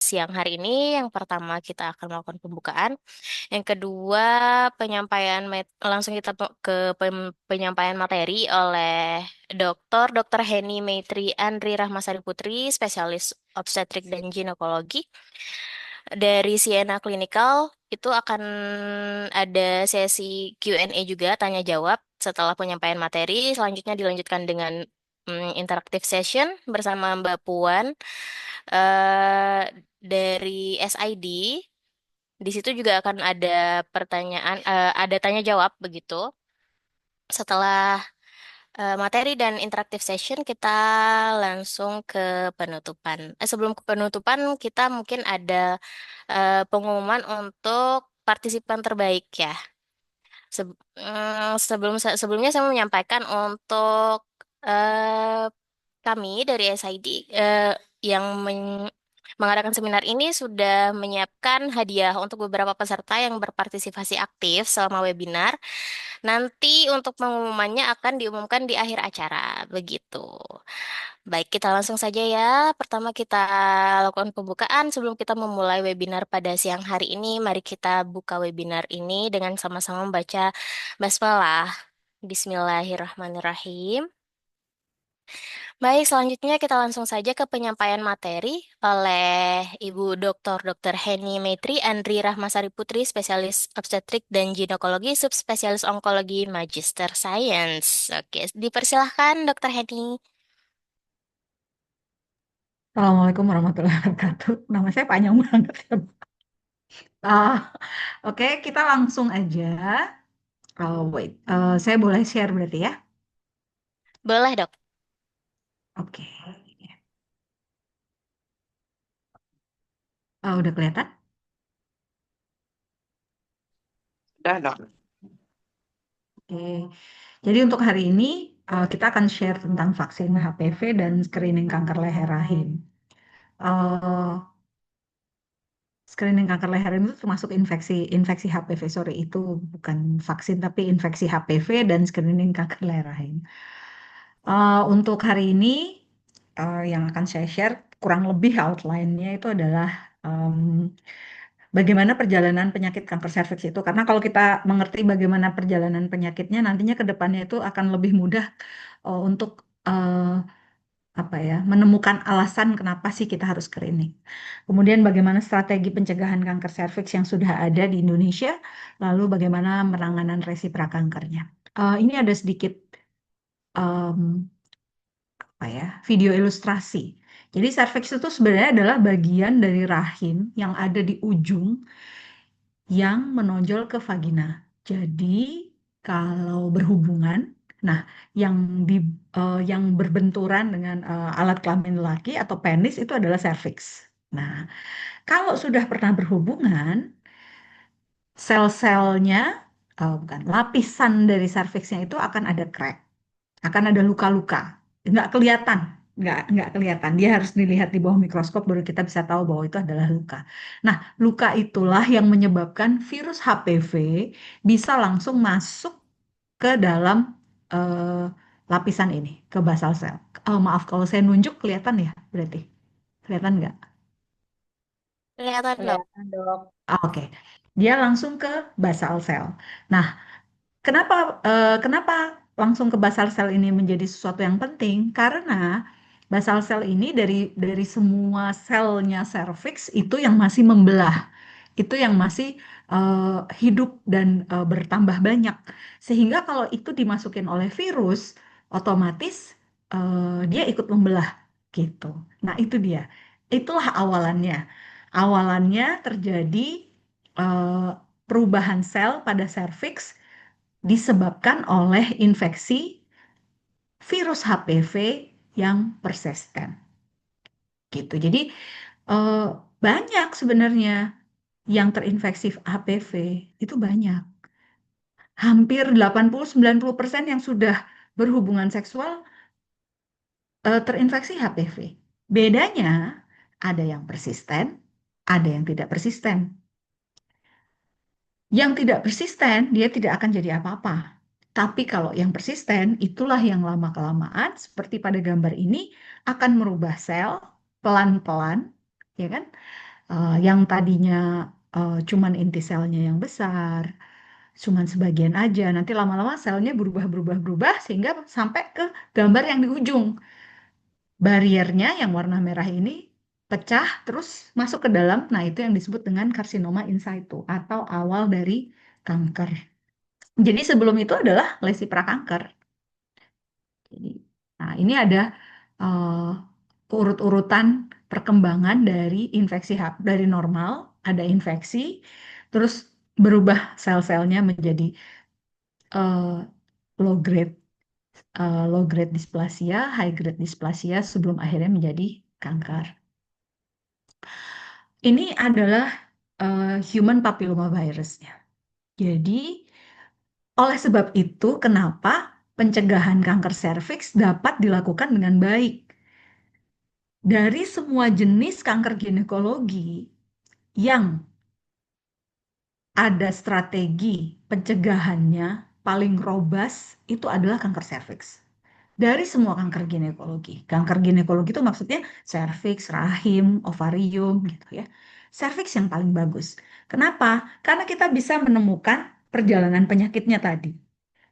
siang hari ini, yang pertama kita akan melakukan pembukaan. Yang kedua, langsung kita ke penyampaian materi oleh Dr. Heni Maitri Andri Rahmasari Putri, spesialis obstetrik dan ginekologi dari Siena Clinical. Itu akan ada sesi Q&A juga, tanya jawab setelah penyampaian materi. Selanjutnya dilanjutkan dengan interactive session bersama Mbak Puan eh, dari SID. Di situ juga akan ada ada tanya jawab begitu. Setelah materi dan interaktif session, kita langsung ke penutupan. Sebelum ke penutupan, kita mungkin ada pengumuman untuk partisipan terbaik ya. Sebelumnya saya mau menyampaikan untuk kami dari SID yang mengadakan seminar ini sudah menyiapkan hadiah untuk beberapa peserta yang berpartisipasi aktif selama webinar. Nanti untuk pengumumannya akan diumumkan di akhir acara, begitu. Baik, kita langsung saja ya. Pertama kita lakukan pembukaan sebelum kita memulai webinar pada siang hari ini. Mari kita buka webinar ini dengan sama-sama membaca basmalah. Bismillahirrahmanirrahim. Baik, selanjutnya kita langsung saja ke penyampaian materi oleh Ibu Dr. Heni Maitri Andri Rahmasari Putri, spesialis obstetrik dan ginekologi, subspesialis onkologi, Magister Science. Oke, dipersilahkan Dr. Heni. Assalamualaikum warahmatullahi wabarakatuh. Nama saya panjang banget ya. Ah, oke, kita langsung aja. Wait, saya boleh share berarti ya? Boleh, Dok. Oke. Udah kelihatan? Udah dong. Oke. Jadi untuk hari ini kita akan share tentang vaksin HPV dan screening kanker leher rahim. Eh, Screening kanker leher rahim itu termasuk infeksi infeksi HPV. Sorry, itu bukan vaksin tapi infeksi HPV dan screening kanker leher rahim. Untuk hari ini yang akan saya share kurang lebih outline-nya itu adalah em, bagaimana perjalanan penyakit kanker serviks itu. Karena kalau kita mengerti bagaimana perjalanan penyakitnya, nantinya ke depannya itu akan lebih mudah untuk apa ya, menemukan alasan kenapa sih kita harus screening. Kemudian bagaimana strategi pencegahan kanker serviks yang sudah ada di Indonesia, lalu bagaimana penanganan resi prakankernya. Ini ada sedikit em, apa ya, video ilustrasi. Jadi serviks itu sebenarnya adalah bagian dari rahim yang ada di ujung yang menonjol ke vagina. Jadi kalau berhubungan, nah yang di yang berbenturan dengan alat kelamin laki atau penis itu adalah serviks. Nah, kalau sudah pernah berhubungan, sel-selnya bukan lapisan dari serviksnya itu akan ada crack, akan ada luka-luka, nggak kelihatan, nggak kelihatan. Dia harus dilihat di bawah mikroskop baru kita bisa tahu bahwa itu adalah luka. Nah, luka itulah yang menyebabkan virus HPV bisa langsung masuk ke dalam eh, lapisan ini, ke basal sel. Maaf kalau saya nunjuk kelihatan ya, berarti kelihatan nggak? Kelihatan, Dok. Kelihatan dok. Oke, dia langsung ke basal sel. Nah, kenapa kenapa langsung ke basal sel ini menjadi sesuatu yang penting? Karena basal sel ini dari semua selnya serviks itu yang masih membelah, itu yang masih hidup dan bertambah banyak. Sehingga kalau itu dimasukin oleh virus, otomatis dia ikut membelah gitu. Nah, itu dia. Itulah awalannya. Awalannya terjadi eh, perubahan sel pada serviks disebabkan oleh infeksi virus HPV yang persisten gitu. Jadi eh, banyak sebenarnya yang terinfeksi HPV itu banyak. Hampir 80-90% yang sudah berhubungan seksual terinfeksi HPV. Bedanya ada yang persisten, ada yang tidak persisten. Yang tidak persisten, dia tidak akan jadi apa-apa. Tapi kalau yang persisten, itulah yang lama-kelamaan, seperti pada gambar ini, akan merubah sel pelan-pelan, ya kan? Yang tadinya cuman inti selnya yang besar, cuman sebagian aja. Nanti lama-lama selnya berubah sehingga sampai ke gambar yang di ujung. Bariernya yang warna merah ini pecah terus masuk ke dalam. Nah, itu yang disebut dengan karsinoma in situ atau awal dari kanker. Jadi sebelum itu adalah lesi prakanker. Jadi, nah ini ada urut-urutan perkembangan dari dari normal, ada infeksi, terus berubah sel-selnya menjadi eh, low grade, low grade dysplasia, high grade dysplasia sebelum akhirnya menjadi kanker. Ini adalah human papilloma virusnya. Jadi, oleh sebab itu, kenapa pencegahan kanker serviks dapat dilakukan dengan baik? Dari semua jenis kanker ginekologi yang ada strategi pencegahannya paling robust itu adalah kanker serviks. Dari semua kanker ginekologi. Kanker ginekologi itu maksudnya serviks, rahim, ovarium gitu ya. Serviks yang paling bagus. Kenapa? Karena kita bisa menemukan perjalanan penyakitnya tadi.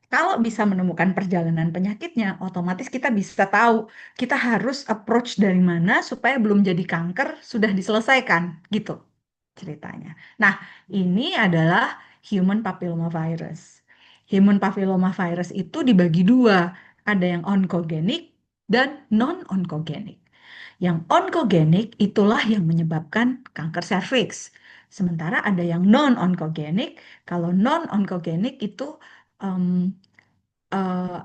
Kalau bisa menemukan perjalanan penyakitnya, otomatis kita bisa tahu kita harus approach dari mana supaya belum jadi kanker sudah diselesaikan gitu ceritanya. Nah, ini adalah human papilloma virus. Human papilloma virus itu dibagi dua, ada yang oncogenik dan non-oncogenik. Yang oncogenik itulah yang menyebabkan kanker serviks. Sementara ada yang non-oncogenik. Kalau non-oncogenik itu em,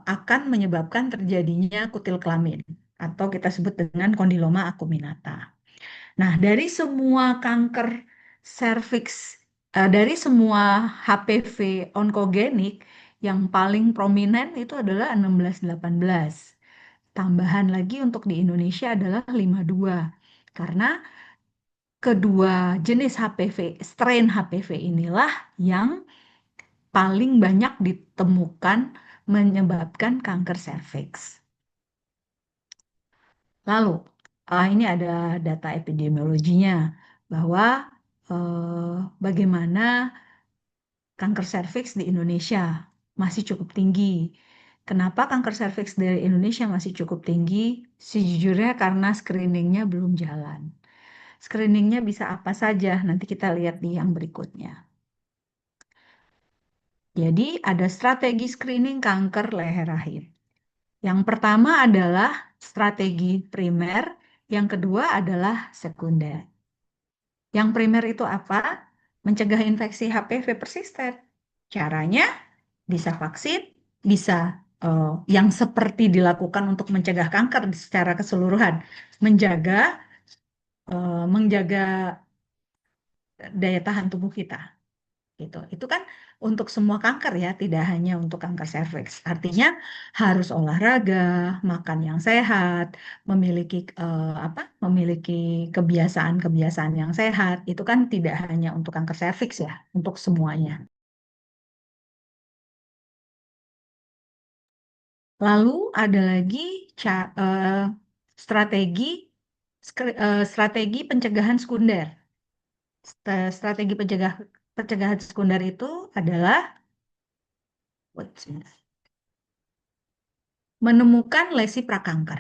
akan menyebabkan terjadinya kutil kelamin atau kita sebut dengan kondiloma acuminata. Nah, dari semua kanker serviks, dari semua HPV onkogenik, yang paling prominent itu adalah 16-18. Tambahan lagi untuk di Indonesia adalah 52. Karena kedua jenis HPV, strain HPV inilah yang paling banyak ditemukan menyebabkan kanker serviks. Lalu, ini ada data epidemiologinya bahwa bagaimana kanker serviks di Indonesia masih cukup tinggi. Kenapa kanker serviks dari Indonesia masih cukup tinggi? Sejujurnya karena screeningnya belum jalan. Screeningnya bisa apa saja? Nanti kita lihat di yang berikutnya. Jadi ada strategi screening kanker leher rahim. Yang pertama adalah strategi primer, yang kedua adalah sekunder. Yang primer itu apa? Mencegah infeksi HPV persisten. Caranya bisa vaksin, bisa yang seperti dilakukan untuk mencegah kanker secara keseluruhan, menjaga menjaga daya tahan tubuh kita. Gitu. Itu kan untuk semua kanker ya, tidak hanya untuk kanker serviks. Artinya harus olahraga, makan yang sehat, memiliki memiliki kebiasaan-kebiasaan yang sehat. Itu kan tidak hanya untuk kanker serviks ya, untuk semuanya. Lalu ada lagi strategi strategi pencegahan sekunder. Strategi pencegahan sekunder itu adalah menemukan lesi prakanker.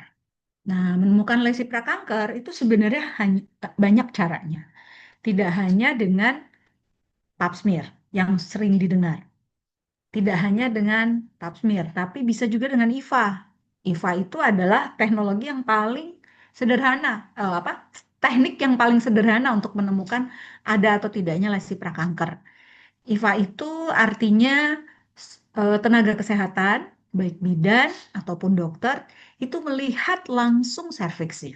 Nah, menemukan lesi prakanker itu sebenarnya banyak caranya. Tidak hanya dengan pap smear yang sering didengar. Tidak hanya dengan pap smear, tapi bisa juga dengan IVA. IVA itu adalah teknologi yang paling sederhana, teknik yang paling sederhana untuk menemukan ada atau tidaknya lesi prakanker. IVA itu artinya tenaga kesehatan, baik bidan ataupun dokter, itu melihat langsung serviksnya.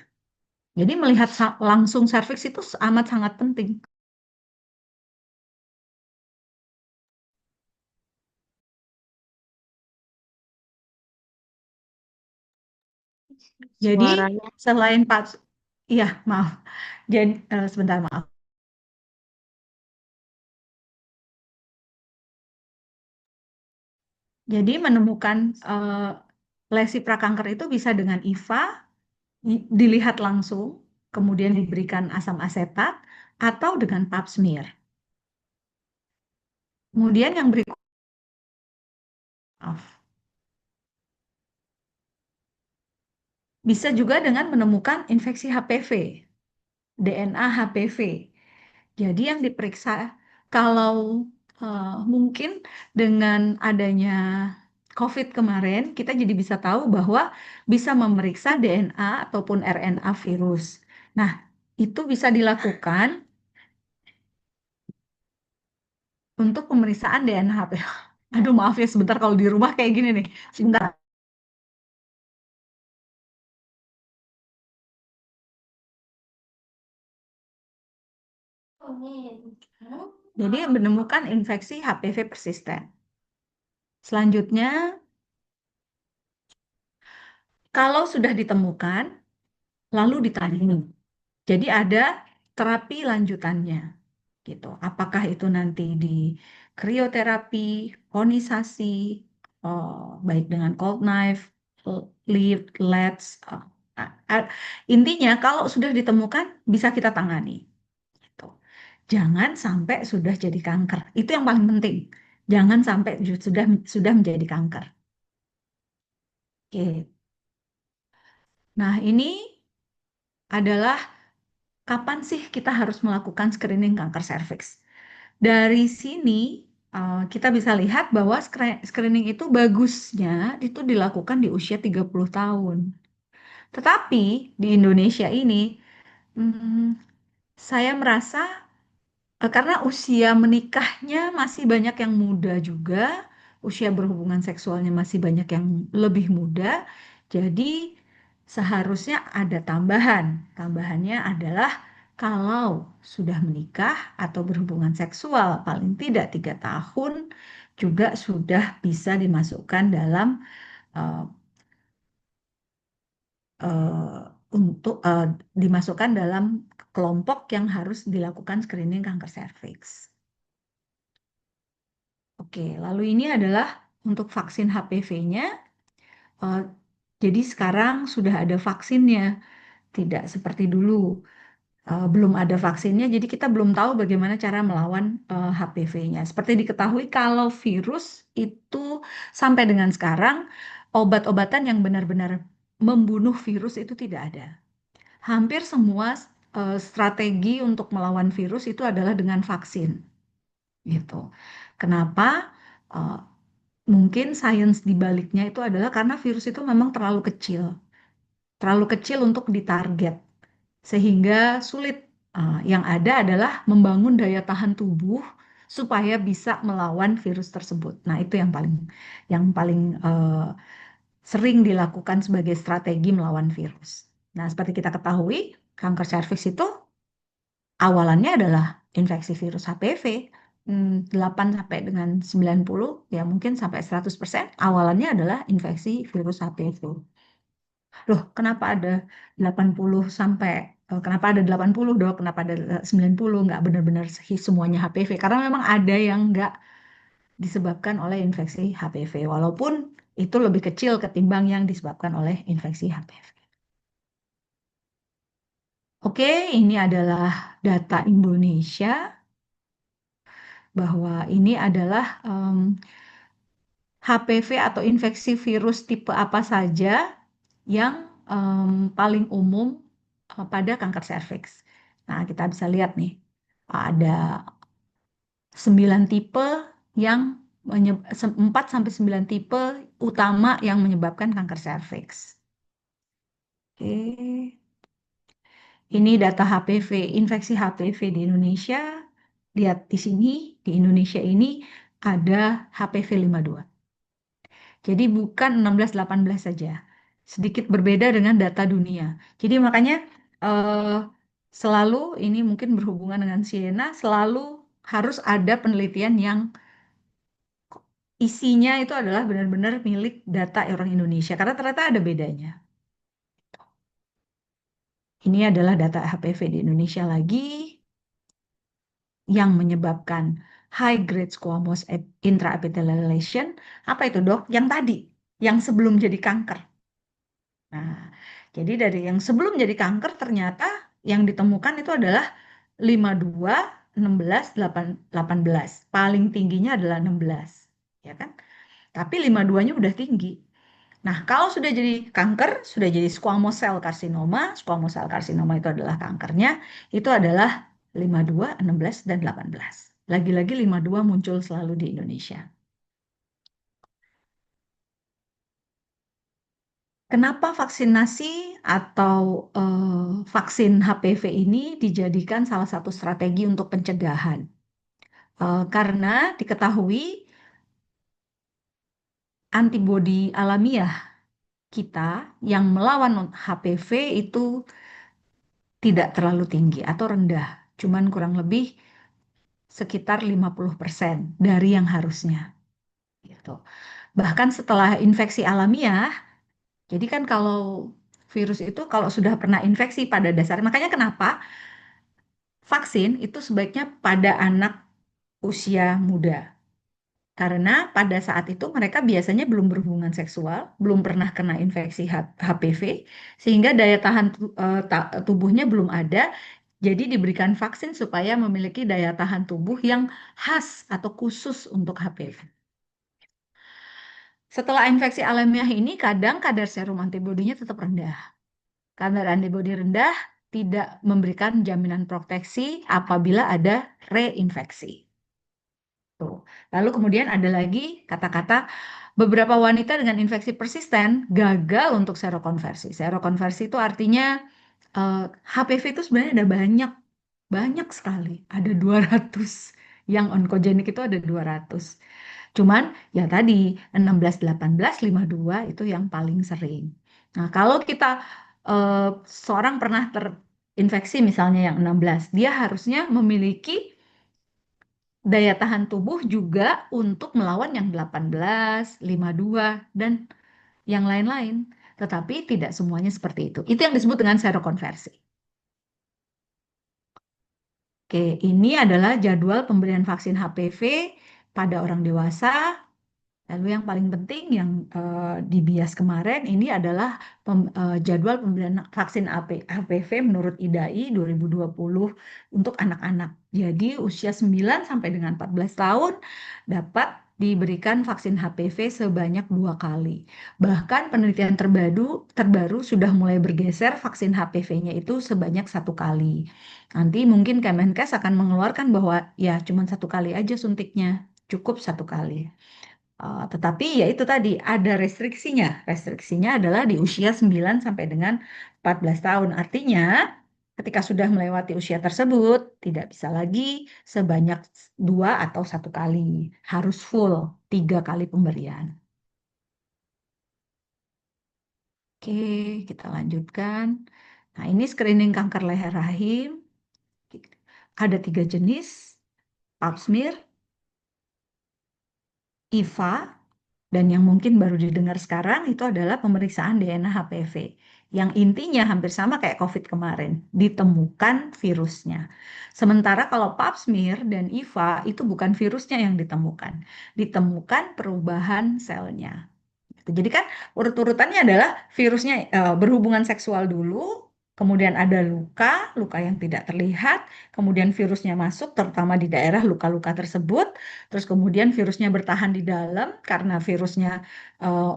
Jadi melihat langsung serviks itu amat sangat penting. Jadi Suaranya selain Pak, iya maaf, jadi sebentar maaf. Jadi menemukan lesi prakanker itu bisa dengan IVA, dilihat langsung, kemudian diberikan asam asetat, atau dengan pap smear. Kemudian yang berikut, maaf, bisa juga dengan menemukan infeksi HPV, DNA HPV. Jadi yang diperiksa kalau mungkin dengan adanya COVID kemarin, kita jadi bisa tahu bahwa bisa memeriksa DNA ataupun RNA virus. Nah, itu bisa dilakukan untuk pemeriksaan DNA HPV. Aduh, maaf ya sebentar kalau di rumah kayak gini nih. Sebentar. Jadi menemukan infeksi HPV persisten. Selanjutnya, kalau sudah ditemukan, lalu ditangani. Jadi ada terapi lanjutannya, gitu. Apakah itu nanti di krioterapi, konisasi, baik dengan cold knife, lead, LEDs. Intinya kalau sudah ditemukan bisa kita tangani. Gitu. Jangan sampai sudah jadi kanker. Itu yang paling penting. Jangan sampai sudah menjadi kanker. Oke. Nah, ini adalah kapan sih kita harus melakukan screening kanker serviks. Dari sini kita bisa lihat bahwa screening itu bagusnya itu dilakukan di usia 30 tahun. Tetapi di Indonesia ini hmm, saya merasa karena usia menikahnya masih banyak yang muda juga, usia berhubungan seksualnya masih banyak yang lebih muda, jadi seharusnya ada tambahan. Tambahannya adalah kalau sudah menikah atau berhubungan seksual paling tidak 3 tahun, juga sudah bisa dimasukkan dalam eh, eh, dimasukkan dalam kelompok yang harus dilakukan screening kanker serviks. Oke, lalu ini adalah untuk vaksin HPV-nya. Jadi sekarang sudah ada vaksinnya, tidak seperti dulu. Belum ada vaksinnya, jadi kita belum tahu bagaimana cara melawan HPV-nya. Seperti diketahui kalau virus itu sampai dengan sekarang, obat-obatan yang benar-benar membunuh virus itu tidak ada. Hampir semua strategi untuk melawan virus itu adalah dengan vaksin. Gitu. Kenapa? Eh, Mungkin sains di baliknya itu adalah karena virus itu memang terlalu kecil untuk ditarget, sehingga sulit. Yang ada adalah membangun daya tahan tubuh supaya bisa melawan virus tersebut. Nah, itu yang paling sering dilakukan sebagai strategi melawan virus. Nah, seperti kita ketahui, kanker serviks itu awalannya adalah infeksi virus HPV. 8 sampai dengan 90 ya mungkin sampai 100% awalannya adalah infeksi virus HPV. Loh, kenapa ada 80 dok? Kenapa ada 90? Nggak benar-benar semuanya HPV karena memang ada yang nggak disebabkan oleh infeksi HPV walaupun itu lebih kecil ketimbang yang disebabkan oleh infeksi HPV. Oke, ini adalah data Indonesia bahwa ini adalah HPV atau infeksi virus tipe apa saja yang paling umum pada kanker serviks. Nah, kita bisa lihat nih, ada 9 tipe yang 4 sampai 9 tipe utama yang menyebabkan kanker serviks. Oke. Ini data HPV, infeksi HPV di Indonesia. Lihat di sini, di Indonesia ini ada HPV 52. Jadi bukan 16-18 saja. Sedikit berbeda dengan data dunia. Jadi makanya eh, selalu ini mungkin berhubungan dengan Siena, selalu harus ada penelitian yang isinya itu adalah benar-benar milik data orang Indonesia. Karena ternyata ada bedanya. Ini adalah data HPV di Indonesia lagi yang menyebabkan high grade squamous intraepithelial lesion. Apa itu dok? Yang tadi, yang sebelum jadi kanker. Nah, jadi dari yang sebelum jadi kanker ternyata yang ditemukan itu adalah 52, 16, 18. Paling tingginya adalah 16, ya kan? Tapi 52-nya udah tinggi. Nah, kalau sudah jadi kanker, sudah jadi squamous cell carcinoma itu adalah kankernya, itu adalah 52, 16, dan 18. Lagi-lagi 52 muncul selalu di Indonesia. Kenapa vaksinasi atau vaksin HPV ini dijadikan salah satu strategi untuk pencegahan? Karena diketahui antibodi alamiah kita yang melawan HPV itu tidak terlalu tinggi atau rendah, cuman kurang lebih sekitar 50% dari yang harusnya. Gitu. Bahkan setelah infeksi alamiah, jadi kan kalau virus itu kalau sudah pernah infeksi pada dasarnya, makanya kenapa vaksin itu sebaiknya pada anak usia muda. Karena pada saat itu mereka biasanya belum berhubungan seksual, belum pernah kena infeksi HPV, sehingga daya tahan tubuhnya belum ada. Jadi diberikan vaksin supaya memiliki daya tahan tubuh yang khas atau khusus untuk HPV. Setelah infeksi alamiah ini, kadang kadar serum antibodinya tetap rendah. Kadar antibodi rendah tidak memberikan jaminan proteksi apabila ada reinfeksi. Tuh. Lalu kemudian ada lagi kata-kata beberapa wanita dengan infeksi persisten gagal untuk serokonversi. Serokonversi itu artinya eh, HPV itu sebenarnya ada banyak, banyak sekali. Ada 200. Yang onkogenik itu ada 200. Cuman ya tadi 16, 18, 52 itu yang paling sering. Nah, kalau kita eh, seorang pernah terinfeksi misalnya yang 16, dia harusnya memiliki daya tahan tubuh juga untuk melawan yang 18, 52, dan yang lain-lain. Tetapi tidak semuanya seperti itu. Itu yang disebut dengan serokonversi. Oke, ini adalah jadwal pemberian vaksin HPV pada orang dewasa. Lalu yang paling penting yang di bias kemarin ini adalah jadwal pemberian vaksin HPV menurut IDAI 2020 untuk anak-anak. Jadi usia 9 sampai dengan 14 tahun dapat diberikan vaksin HPV sebanyak 2 kali. Bahkan penelitian terbaru sudah mulai bergeser vaksin HPV-nya itu sebanyak 1 kali. Nanti mungkin Kemenkes akan mengeluarkan bahwa ya cuma 1 kali aja suntiknya, cukup 1 kali. Tetapi ya itu tadi ada restriksinya. Restriksinya adalah di usia 9 sampai dengan 14 tahun. Artinya ketika sudah melewati usia tersebut tidak bisa lagi sebanyak 2 atau 1 kali. Harus full 3 kali pemberian. Oke, kita lanjutkan. Nah, ini screening kanker leher rahim. Ada 3 jenis, pap smear, IVA, dan yang mungkin baru didengar sekarang itu adalah pemeriksaan DNA HPV. Yang intinya hampir sama kayak COVID kemarin, ditemukan virusnya. Sementara kalau pap smear dan IVA itu bukan virusnya yang ditemukan, ditemukan perubahan selnya. Gitu. Jadi kan urut-urutannya adalah virusnya berhubungan seksual dulu, kemudian ada luka, luka yang tidak terlihat, kemudian virusnya masuk terutama di daerah luka-luka tersebut, terus kemudian virusnya bertahan di dalam karena virusnya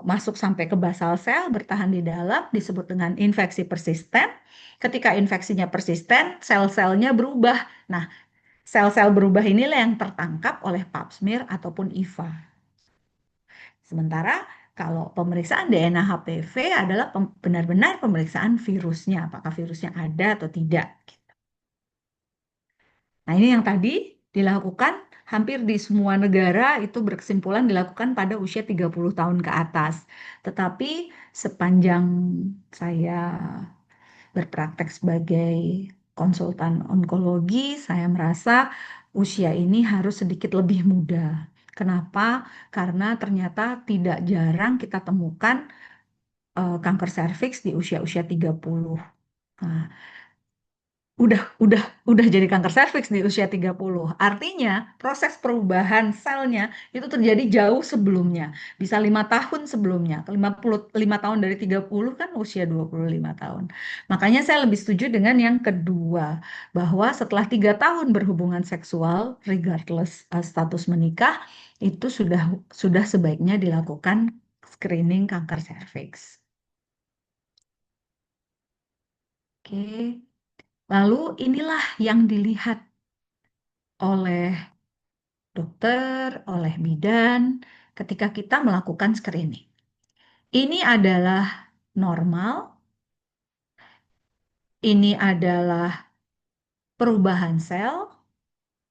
masuk sampai ke basal sel, bertahan di dalam, disebut dengan infeksi persisten. Ketika infeksinya persisten, sel-selnya berubah. Nah, sel-sel berubah inilah yang tertangkap oleh pap smear ataupun IVA. Sementara kalau pemeriksaan DNA HPV adalah benar-benar pemeriksaan virusnya, apakah virusnya ada atau tidak. Nah, ini yang tadi dilakukan hampir di semua negara itu berkesimpulan dilakukan pada usia 30 tahun ke atas. Tetapi sepanjang saya berpraktek sebagai konsultan onkologi, saya merasa usia ini harus sedikit lebih muda. Kenapa? Karena ternyata tidak jarang kita temukan kanker serviks di usia-usia 30. Nah, udah jadi kanker serviks di usia 30. Artinya proses perubahan selnya itu terjadi jauh sebelumnya. Bisa 5 tahun sebelumnya. 55 tahun dari 30 kan usia 25 tahun. Makanya saya lebih setuju dengan yang kedua. Bahwa setelah 3 tahun berhubungan seksual, regardless status menikah, itu sudah sebaiknya dilakukan screening kanker serviks. Oke. Lalu inilah yang dilihat oleh dokter, oleh bidan ketika kita melakukan screening. Ini adalah normal, ini adalah perubahan sel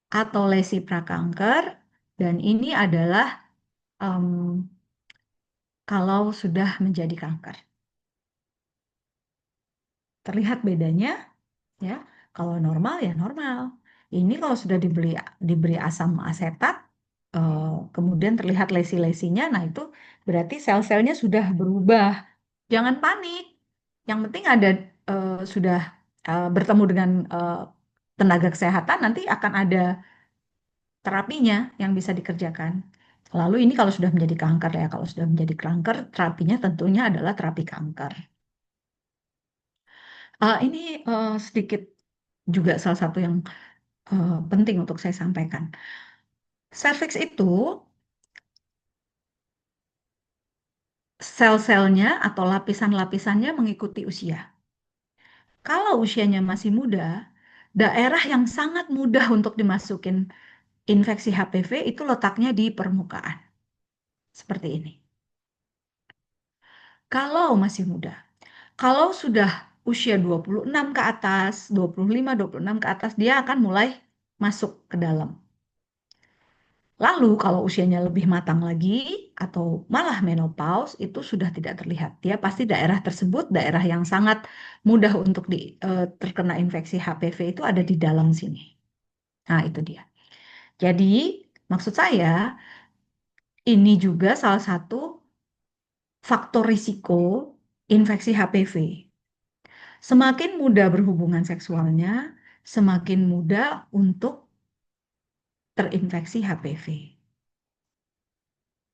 atau lesi prakanker, dan ini adalah em, kalau sudah menjadi kanker. Terlihat bedanya, ya. Kalau normal ya normal. Ini kalau sudah diberi asam asetat, eh, kemudian terlihat lesi-lesinya, nah itu berarti sel-selnya sudah berubah. Jangan panik. Yang penting sudah bertemu dengan tenaga kesehatan, nanti akan ada terapinya yang bisa dikerjakan. Lalu ini kalau sudah menjadi kanker ya, kalau sudah menjadi kanker, terapinya tentunya adalah terapi kanker. Ini sedikit juga salah satu yang penting untuk saya sampaikan. Serviks itu sel-selnya atau lapisan-lapisannya mengikuti usia. Kalau usianya masih muda, daerah yang sangat mudah untuk dimasukin infeksi HPV itu letaknya di permukaan. Seperti ini. Kalau masih muda, kalau sudah usia 26 ke atas, 25, 26 ke atas, dia akan mulai masuk ke dalam. Lalu kalau usianya lebih matang lagi atau malah menopause itu sudah tidak terlihat. Dia pasti daerah tersebut daerah yang sangat mudah untuk terkena infeksi HPV itu ada di dalam sini. Nah, itu dia. Jadi, maksud saya ini juga salah satu faktor risiko infeksi HPV. Semakin mudah berhubungan seksualnya, semakin mudah untuk terinfeksi HPV.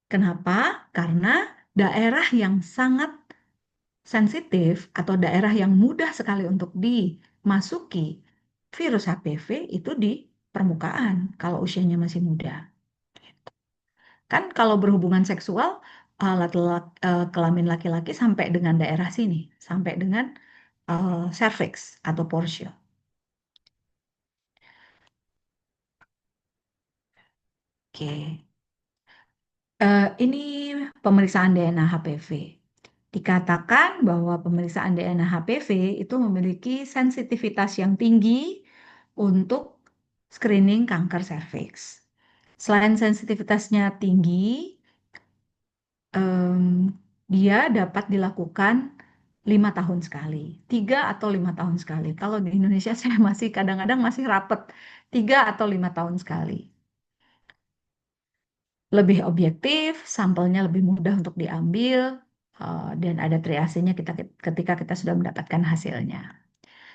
Kenapa? Karena daerah yang sangat sensitif atau daerah yang mudah sekali untuk dimasuki virus HPV itu di permukaan kalau usianya masih muda. Kan kalau berhubungan seksual kelamin laki-laki sampai dengan daerah sini, sampai dengan cervix atau portio. Oke. Ini pemeriksaan DNA HPV. Dikatakan bahwa pemeriksaan DNA HPV itu memiliki sensitivitas yang tinggi untuk screening kanker serviks. Selain sensitivitasnya tinggi, em, dia dapat dilakukan 5 tahun sekali, 3 atau 5 tahun sekali. Kalau di Indonesia saya masih kadang-kadang masih rapet 3 atau 5 tahun sekali. Lebih objektif, sampelnya lebih mudah untuk diambil, dan ada triasenya ketika kita sudah mendapatkan hasilnya.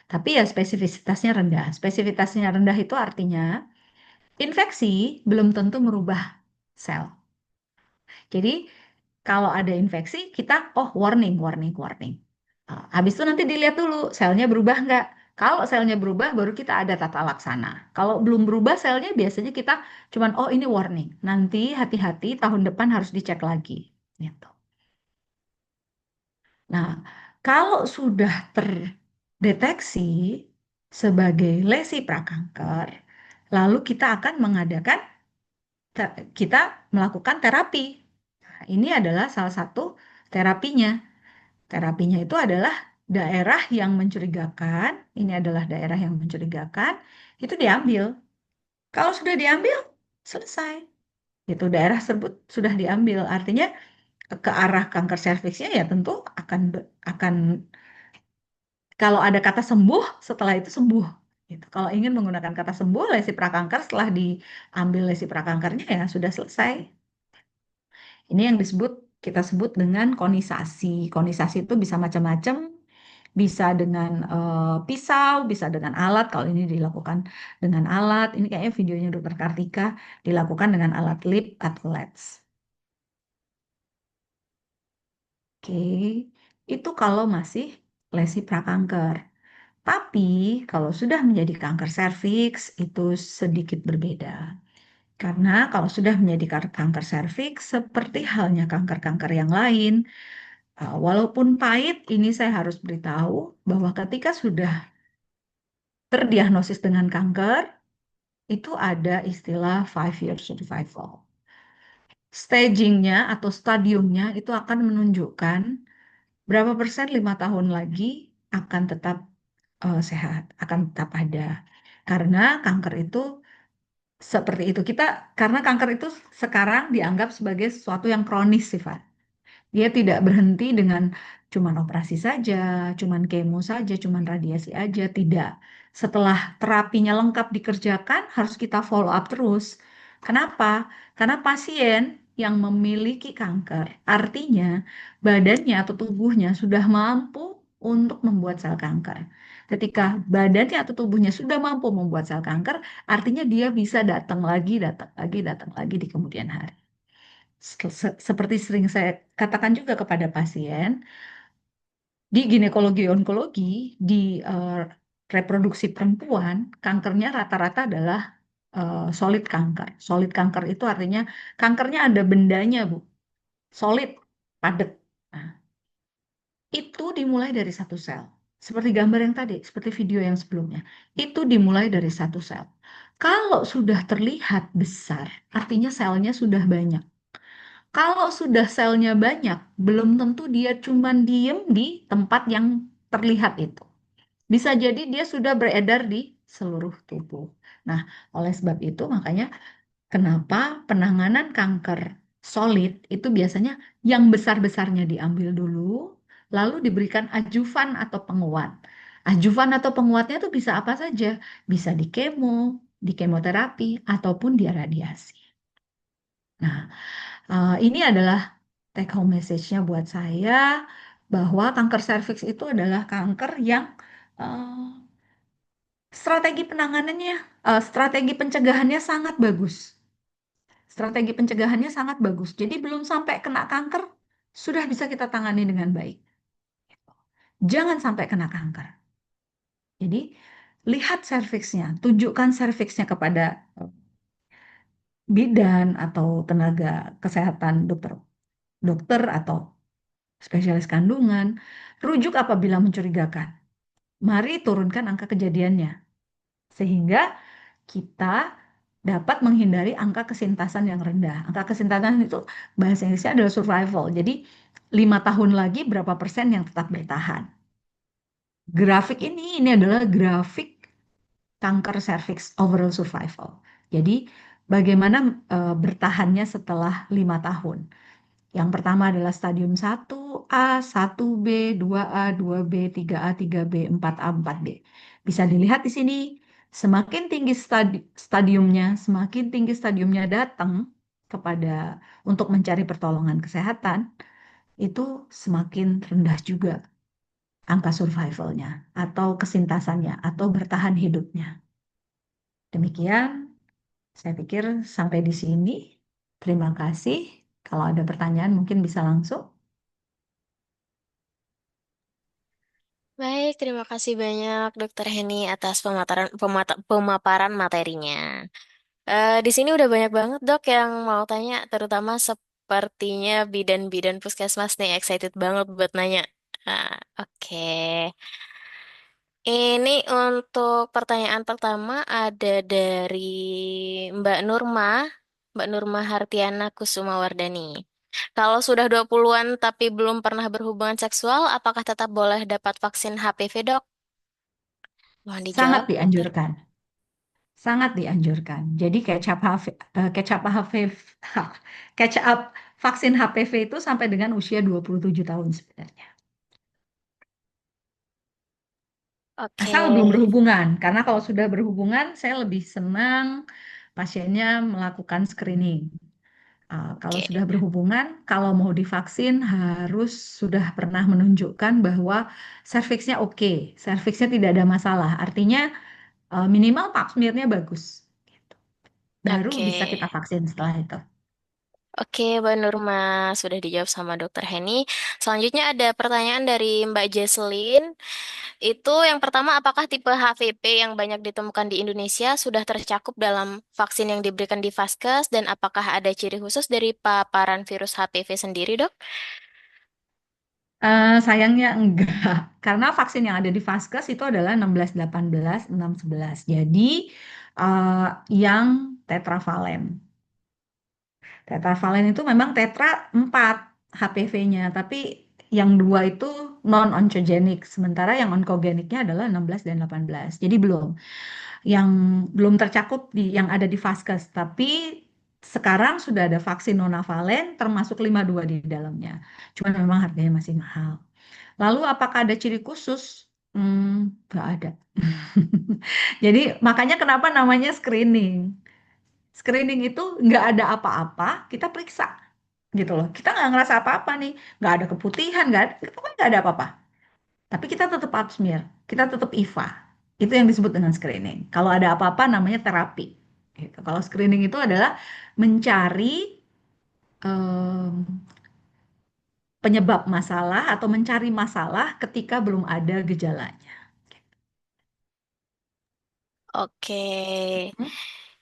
Tapi ya spesifisitasnya rendah. Spesifisitasnya rendah itu artinya infeksi belum tentu merubah sel. Jadi kalau ada infeksi, kita warning, warning, warning. Habis itu nanti dilihat dulu selnya berubah nggak. Kalau selnya berubah, baru kita ada tata laksana. Kalau belum berubah selnya, biasanya kita cuman, oh ini warning. Nanti hati-hati tahun depan harus dicek lagi. Gitu. Nah, kalau sudah terdeteksi sebagai lesi prakanker, lalu kita akan kita melakukan terapi. Nah, ini adalah salah satu terapinya. Terapinya itu adalah daerah yang mencurigakan, ini adalah daerah yang mencurigakan, itu diambil. Kalau sudah diambil, selesai. Itu daerah tersebut sudah diambil, artinya ke arah kanker serviksnya ya tentu akan kalau ada kata sembuh, setelah itu sembuh. Gitu. Kalau ingin menggunakan kata sembuh, lesi prakanker setelah diambil lesi prakankernya ya sudah selesai. Ini yang kita sebut dengan konisasi. Konisasi itu bisa macam-macam, Bisa dengan pisau, bisa dengan alat. Kalau ini dilakukan dengan alat, ini kayaknya videonya Dokter Kartika dilakukan dengan alat lip atau LEDS. Oke, itu kalau masih lesi prakanker. Tapi kalau sudah menjadi kanker serviks itu sedikit berbeda. Karena kalau sudah menjadi kanker serviks, seperti halnya kanker-kanker yang lain, walaupun pahit, ini saya harus beritahu bahwa ketika sudah terdiagnosis dengan kanker, itu ada istilah 5 year survival. Stagingnya atau stadiumnya itu akan menunjukkan berapa persen 5 tahun lagi akan tetap sehat, akan tetap ada. Karena kanker itu seperti itu. Karena kanker itu sekarang dianggap sebagai sesuatu yang kronis sifat. Dia tidak berhenti dengan cuman operasi saja, cuman kemo saja, cuman radiasi aja, tidak. Setelah terapinya lengkap dikerjakan, harus kita follow up terus. Kenapa? Karena pasien yang memiliki kanker, artinya badannya atau tubuhnya sudah mampu untuk membuat sel kanker. Ketika badannya atau tubuhnya sudah mampu membuat sel kanker, artinya dia bisa datang lagi, datang lagi, datang lagi di kemudian hari. Seperti sering saya katakan juga kepada pasien, di ginekologi onkologi, di eh, reproduksi perempuan, kankernya rata-rata adalah solid kanker. Solid kanker itu artinya kankernya ada bendanya, Bu. Solid, padat. Nah, itu dimulai dari satu sel. Seperti gambar yang tadi, seperti video yang sebelumnya. Itu dimulai dari satu sel. Kalau sudah terlihat besar, artinya selnya sudah banyak. Kalau sudah selnya banyak, belum tentu dia cuma diem di tempat yang terlihat itu. Bisa jadi dia sudah beredar di seluruh tubuh. Nah, oleh sebab itu makanya kenapa penanganan kanker solid itu biasanya yang besar-besarnya diambil dulu, lalu diberikan ajuvan atau penguat. Ajuvan atau penguatnya itu bisa apa saja? Bisa di kemo, di kemoterapi, ataupun di radiasi. Nah, ini adalah take home message-nya buat saya bahwa kanker serviks itu adalah kanker yang eh, strategi penanganannya, strategi pencegahannya sangat bagus. Strategi pencegahannya sangat bagus. Jadi belum sampai kena kanker, sudah bisa kita tangani dengan baik. Jangan sampai kena kanker. Jadi lihat serviksnya, tunjukkan serviksnya kepada bidan atau tenaga kesehatan dokter, dokter atau spesialis kandungan. Rujuk apabila mencurigakan. Mari turunkan angka kejadiannya sehingga kita dapat menghindari angka kesintasan yang rendah. Angka kesintasan itu bahasa Inggrisnya adalah survival. Jadi 5 tahun lagi berapa persen yang tetap bertahan. Grafik ini adalah grafik kanker cervix overall survival. Jadi bagaimana bertahannya setelah 5 tahun. Yang pertama adalah stadium 1A, 1B, 2A, 2B, 3A, 3B, 4A, 4B. Bisa dilihat di sini, semakin tinggi stadiumnya, semakin tinggi stadiumnya datang kepada untuk mencari pertolongan kesehatan, itu semakin rendah juga angka survivalnya, atau kesintasannya, atau bertahan hidupnya. Demikian, saya pikir sampai di sini. Terima kasih. Kalau ada pertanyaan mungkin bisa langsung. Baik, terima kasih banyak Dokter Heni atas pemaparan materinya. Di sini udah banyak banget dok yang mau tanya, terutama sepertinya bidan-bidan puskesmas nih excited banget buat nanya. Ah, oke. Ini untuk pertanyaan pertama ada dari Mbak Nurma, Mbak Nurma Hartiana Kusumawardani. Kalau sudah 20-an tapi belum pernah berhubungan seksual, apakah tetap boleh dapat vaksin HPV, dok? Mohon Sangat dijawab, dokter. dianjurkan, sangat dianjurkan. Jadi kecap HPV, catch up vaksin HPV itu sampai dengan usia 27 tahun sebenarnya. Oke. Asal belum berhubungan, karena kalau sudah berhubungan, saya lebih senang pasiennya melakukan screening. Kalau Oke. sudah berhubungan, kalau mau divaksin harus sudah pernah menunjukkan bahwa serviksnya oke, serviksnya tidak ada masalah. Artinya minimal pap smear-nya bagus. Gitu. Baru Oke. bisa kita vaksin setelah itu. Oke, Mbak Nurma sudah dijawab sama Dokter Heni. Selanjutnya ada pertanyaan dari Mbak Jesslyn. Itu yang pertama, apakah tipe HVP yang banyak ditemukan di Indonesia sudah tercakup dalam vaksin yang diberikan di Vaskes dan apakah ada ciri khusus dari paparan virus HPV sendiri, Dok? Sayangnya enggak, karena vaksin yang ada di Vaskes itu adalah 16, 18, 6, 11. Jadi eh, yang tetravalen. Tetravalen itu memang tetra 4 HPV-nya, tapi yang dua itu non-oncogenik, sementara yang onkogeniknya adalah 16 dan 18. Jadi yang belum tercakup di yang ada di Vaskes, tapi sekarang sudah ada vaksin nonavalen termasuk 52 di dalamnya. Cuma memang harganya masih mahal. Lalu apakah ada ciri khusus? Nggak ada. Jadi makanya kenapa namanya screening. Screening itu nggak ada apa-apa, kita periksa gitu loh. Kita nggak ngerasa apa-apa nih, nggak ada keputihan, pokoknya nggak ada apa-apa. Tapi kita tetap pap smear, kita tetap IVA. Itu yang disebut dengan screening. Kalau ada apa-apa namanya terapi. Gitu. Kalau screening itu adalah mencari em, penyebab masalah atau mencari masalah ketika belum ada gejalanya. Oke.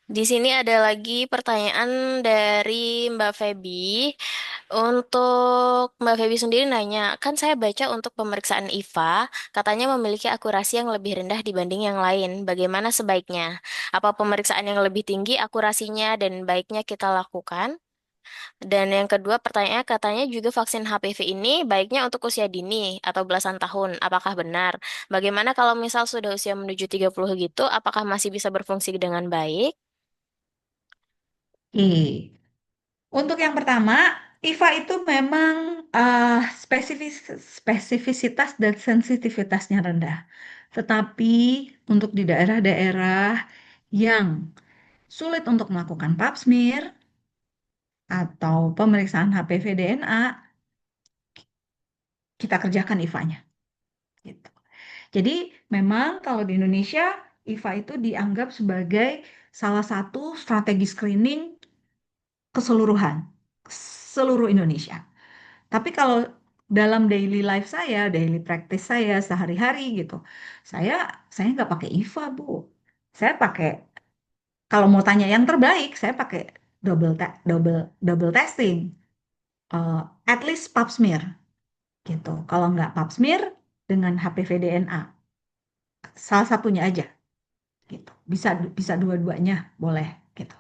Di sini ada lagi pertanyaan dari Mbak Feby. Untuk Mbak Feby sendiri nanya, kan saya baca untuk pemeriksaan IVA, katanya memiliki akurasi yang lebih rendah dibanding yang lain. Bagaimana sebaiknya? Apa pemeriksaan yang lebih tinggi akurasinya dan baiknya kita lakukan? Dan yang kedua pertanyaan katanya juga vaksin HPV ini baiknya untuk usia dini atau belasan tahun. Apakah benar? Bagaimana kalau misal sudah usia menuju 30 gitu, apakah masih bisa berfungsi dengan baik? Oke. Untuk yang pertama, IVA itu memang spesifisitas dan sensitivitasnya rendah. Tetapi untuk di daerah-daerah yang sulit untuk melakukan pap smear atau pemeriksaan HPV DNA, kita kerjakan IVA-nya. Gitu. Jadi memang kalau di Indonesia, IVA itu dianggap sebagai salah satu strategi screening keseluruhan, seluruh Indonesia. Tapi kalau dalam daily life saya, daily practice saya sehari-hari gitu, saya saya nggak pakai IVA, Bu. Saya pakai kalau mau tanya yang terbaik, saya pakai double testing, eh, at least pap smear gitu. Kalau nggak pap smear dengan HPV DNA, salah satunya aja gitu. Bisa bisa dua-duanya boleh gitu.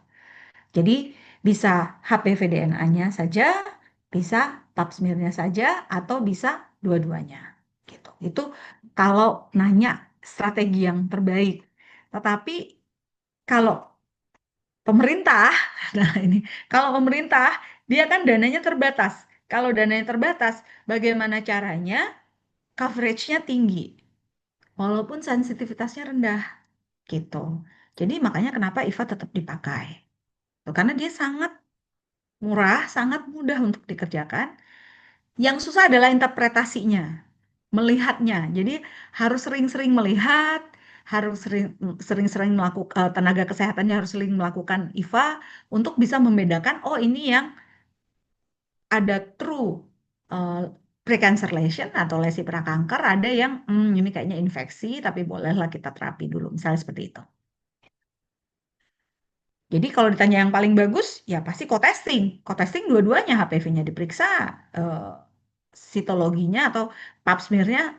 Jadi bisa HPV DNA-nya saja, bisa pap smear-nya saja, atau bisa dua-duanya. Gitu. Itu kalau nanya strategi yang terbaik. Tetapi kalau pemerintah, nah ini, kalau pemerintah, dia kan dananya terbatas. Kalau dananya terbatas, bagaimana caranya coverage-nya tinggi, walaupun sensitivitasnya rendah, gitu. Jadi makanya kenapa IVA tetap dipakai. Tuh, karena dia sangat murah, sangat mudah untuk dikerjakan. Yang susah adalah interpretasinya, melihatnya. Jadi harus sering-sering melihat, harus sering-sering melakukan tenaga kesehatannya harus sering melakukan IVA untuk bisa membedakan oh ini yang ada true uh, precancer lesion atau lesi prakanker, ada yang ini kayaknya infeksi tapi bolehlah kita terapi dulu, misalnya seperti itu. Jadi kalau ditanya yang paling bagus, ya pasti co-testing. Co-testing dua-duanya HPV-nya diperiksa, eh, sitologinya atau pap smear-nya.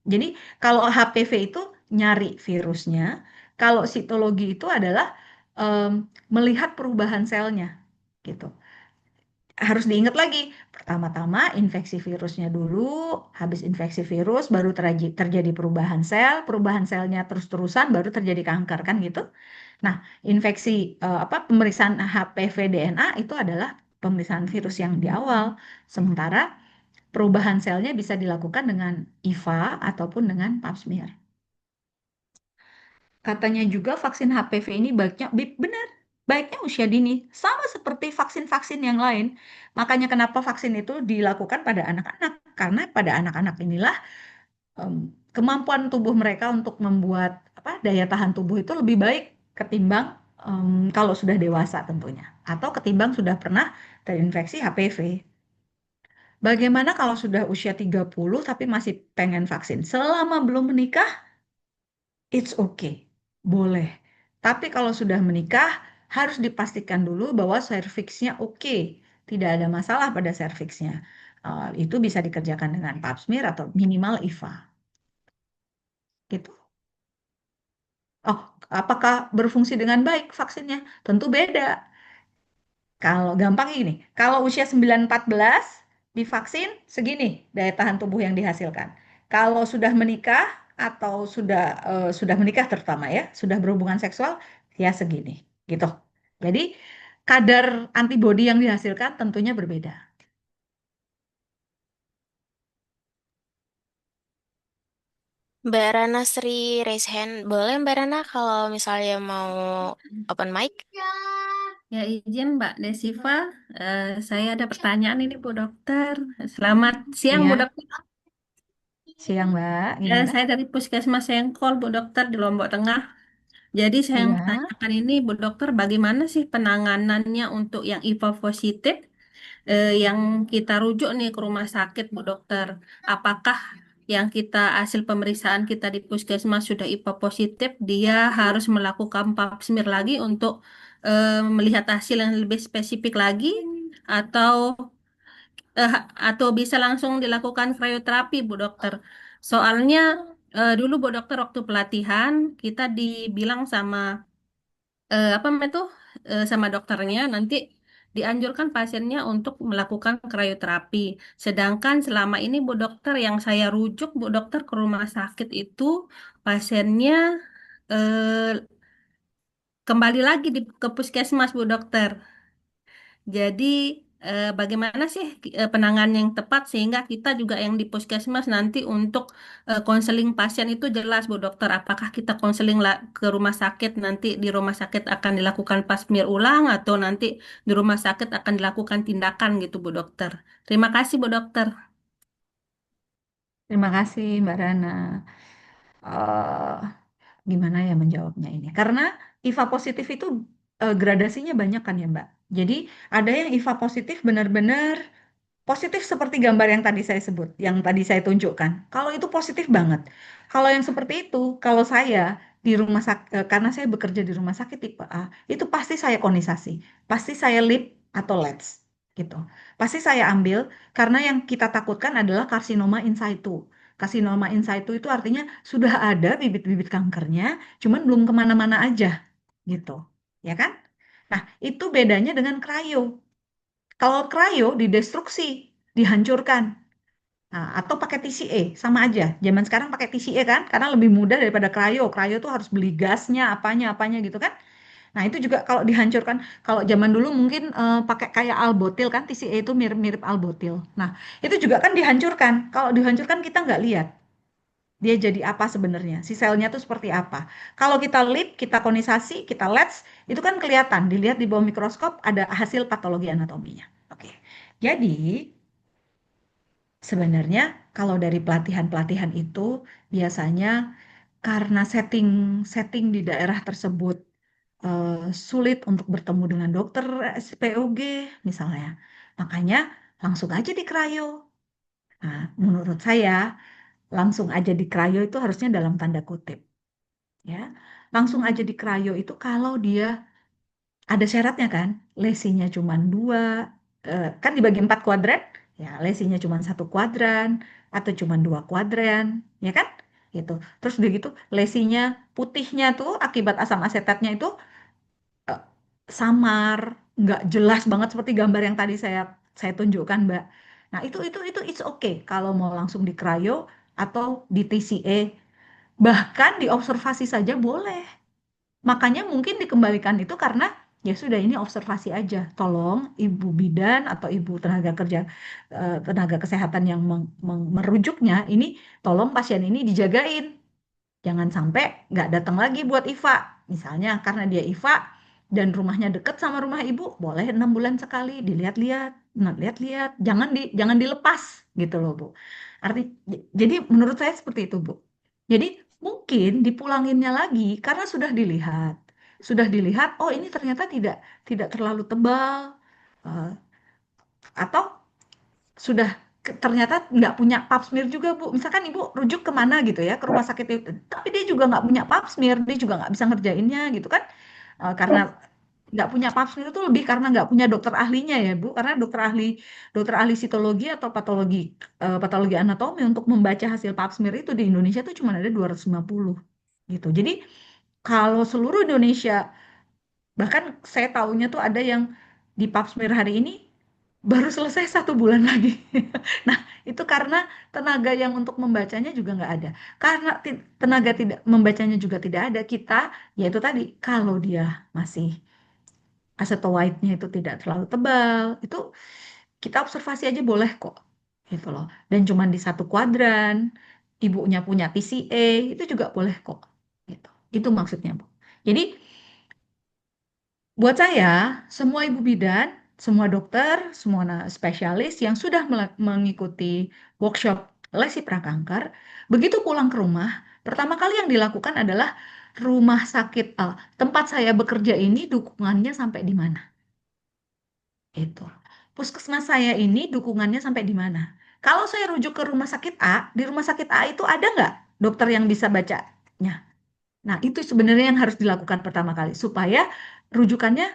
Jadi kalau HPV itu nyari virusnya, kalau sitologi itu adalah em, melihat perubahan selnya, gitu. Harus diingat lagi, pertama-tama infeksi virusnya dulu, habis infeksi virus baru terjadi perubahan selnya terus-terusan baru terjadi kanker kan gitu. Nah, infeksi pemeriksaan HPV DNA itu adalah pemeriksaan virus yang di awal. Sementara perubahan selnya bisa dilakukan dengan IVA ataupun dengan pap smear. Katanya juga vaksin HPV ini benar. Baiknya usia dini, sama seperti vaksin-vaksin yang lain. Makanya kenapa vaksin itu dilakukan pada anak-anak? Karena pada anak-anak inilah em, kemampuan tubuh mereka untuk membuat apa daya tahan tubuh itu lebih baik ketimbang kalau sudah dewasa tentunya, atau ketimbang sudah pernah terinfeksi HPV. Bagaimana kalau sudah usia 30 tapi masih pengen vaksin? Selama belum menikah, it's okay, boleh. Tapi kalau sudah menikah, harus dipastikan dulu bahwa serviksnya oke, tidak ada masalah pada serviksnya. Itu bisa dikerjakan dengan pap smear atau minimal IVA. Gitu. Oh, apakah berfungsi dengan baik vaksinnya? Tentu beda. Kalau gampang ini, kalau usia 9-14 divaksin segini daya tahan tubuh yang dihasilkan. Kalau sudah menikah atau sudah menikah terutama ya, sudah berhubungan seksual ya segini, gitu. Jadi kadar antibodi yang dihasilkan tentunya berbeda. Mbak Rana Sri raise hand. Boleh Mbak Rana kalau misalnya mau open mic? Ya, izin Mbak Desiva. Saya ada pertanyaan ini Bu Dokter. Selamat siang Bu Iya, Dokter. siang Mbak, gimana? Saya dari Puskesmas Sengkol Bu Dokter di Lombok Tengah. Jadi saya yang Iya. bertanyakan ini Bu Dokter, bagaimana sih penanganannya untuk yang HIV positif yang kita rujuk nih ke rumah sakit Bu Dokter? Apakah yang kita hasil pemeriksaan kita di Puskesmas sudah HIV positif, dia harus melakukan pap smear lagi untuk melihat hasil yang lebih spesifik lagi, atau eh, atau bisa langsung dilakukan krioterapi, Bu Dokter. Soalnya dulu Bu Dokter waktu pelatihan kita dibilang sama apa namanya tuh sama dokternya nanti dianjurkan pasiennya untuk melakukan krioterapi. Sedangkan selama ini Bu Dokter yang saya rujuk Bu Dokter ke rumah sakit itu pasiennya eh, kembali lagi ke puskesmas Bu Dokter. Jadi, bagaimana sih penanganan yang tepat sehingga kita juga yang di puskesmas nanti untuk konseling pasien itu jelas, Bu Dokter. Apakah kita konseling ke rumah sakit, nanti di rumah sakit akan dilakukan pasmir ulang atau nanti di rumah sakit akan dilakukan tindakan gitu, Bu Dokter. Terima kasih, Bu Dokter. Terima kasih Mbak Rana. Eh, Gimana ya menjawabnya ini? Karena IVA positif itu gradasinya banyak kan ya Mbak. Jadi ada yang IVA positif benar-benar positif seperti gambar yang tadi saya sebut, yang tadi saya tunjukkan. Kalau itu positif banget. Kalau yang seperti itu, kalau saya di rumah sakit, karena saya bekerja di rumah sakit tipe A, itu pasti saya konisasi, pasti saya lip atau LEDS gitu. Pasti saya ambil karena yang kita takutkan adalah karsinoma in situ. Karsinoma in situ itu artinya sudah ada bibit-bibit kankernya, cuman belum kemana-mana aja gitu, ya kan? Nah, itu bedanya dengan krayo. Kalau cryo didestruksi, dihancurkan. Nah, atau pakai TCA, sama aja. Zaman sekarang pakai TCA kan, karena lebih mudah daripada cryo. Cryo tuh harus beli gasnya, apanya gitu kan. Nah, itu juga kalau dihancurkan, kalau zaman dulu mungkin pakai kayak albotil kan, TCA itu mirip-mirip albotil. Nah, itu juga kan dihancurkan. Kalau dihancurkan kita nggak lihat dia jadi apa sebenarnya, si selnya tuh seperti apa. Kalau kita lip, kita konisasi, kita LEDS, itu kan kelihatan, dilihat di bawah mikroskop ada hasil patologi anatominya. Oke, jadi sebenarnya kalau dari pelatihan-pelatihan itu biasanya karena setting di daerah tersebut eh, sulit untuk bertemu dengan dokter SPOG misalnya, makanya langsung aja di krayo. Nah, menurut saya langsung aja di krayo itu harusnya dalam tanda kutip. Ya, langsung aja di krayo itu kalau dia ada syaratnya kan, lesinya cuma dua, kan dibagi 4 kuadran, ya lesinya cuma 1 kuadran atau cuma 2 kuadran, ya kan? Gitu. Terus udah gitu lesinya putihnya tuh akibat asam asetatnya itu eh, samar, nggak jelas banget seperti gambar yang tadi saya tunjukkan, Mbak. Nah itu it's okay kalau mau langsung di cryo atau di TCA, bahkan diobservasi saja boleh. Makanya mungkin dikembalikan itu karena ya sudah ini observasi aja. Tolong ibu bidan atau ibu tenaga kerja tenaga kesehatan yang merujuknya ini tolong pasien ini dijagain. Jangan sampai nggak datang lagi buat IVA. Misalnya karena dia IVA dan rumahnya dekat sama rumah ibu, boleh 6 bulan sekali dilihat-lihat, nah, lihat-lihat, jangan dilepas gitu loh Bu. Arti, jadi menurut saya seperti itu Bu. Jadi mungkin dipulanginnya lagi karena sudah dilihat, oh ini ternyata tidak tidak terlalu tebal, eh, atau sudah ternyata nggak punya pap smear juga Bu. Misalkan Ibu rujuk kemana gitu ya, ke rumah sakit itu, tapi dia juga nggak punya pap smear, dia juga nggak bisa ngerjainnya gitu kan. Karena nggak punya pap smear itu lebih karena nggak punya dokter ahlinya ya Bu. Karena dokter ahli sitologi atau patologi anatomi untuk membaca hasil pap smear itu di Indonesia tuh cuma ada 250 gitu. Jadi kalau seluruh Indonesia, bahkan saya tahunya tuh ada yang di pap smear hari ini baru selesai 1 bulan lagi. Nah, itu karena tenaga yang untuk membacanya juga nggak ada. Karena tenaga tidak membacanya juga tidak ada, kita, yaitu tadi, kalau dia masih aceto white-nya itu tidak terlalu tebal, itu kita observasi aja boleh kok, gitu loh. Dan cuman di satu kuadran, ibunya punya PCA, itu juga boleh kok, gitu. Itu maksudnya, Bu. Jadi, buat saya, semua ibu bidan, semua dokter, semua spesialis yang sudah mengikuti workshop lesi prakanker, begitu pulang ke rumah, pertama kali yang dilakukan adalah rumah sakit tempat saya bekerja ini dukungannya sampai di mana? Itu. Puskesmas saya ini dukungannya sampai di mana? Kalau saya rujuk ke rumah sakit A, di rumah sakit A itu ada nggak dokter yang bisa bacanya? Nah, itu sebenarnya yang harus dilakukan pertama kali supaya rujukannya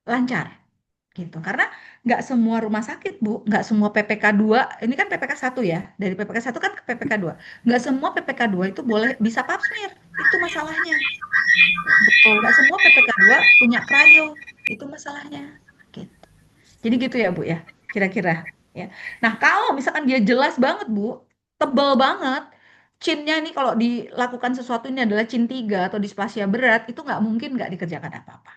lancar gitu. Karena nggak semua rumah sakit, Bu, nggak semua PPK 2, ini kan PPK 1 ya, dari PPK 1 kan ke PPK 2. Nggak semua PPK 2 itu boleh bisa pap smear, itu masalahnya. Gitu. Betul. Nggak semua PPK 2 punya krayo, itu masalahnya. Gitu. Jadi gitu ya, Bu ya, kira-kira ya. Nah, kalau misalkan dia jelas banget, Bu, tebel banget, chinnya ini kalau dilakukan sesuatu ini adalah chin 3 atau displasia berat, itu nggak mungkin nggak dikerjakan apa-apa.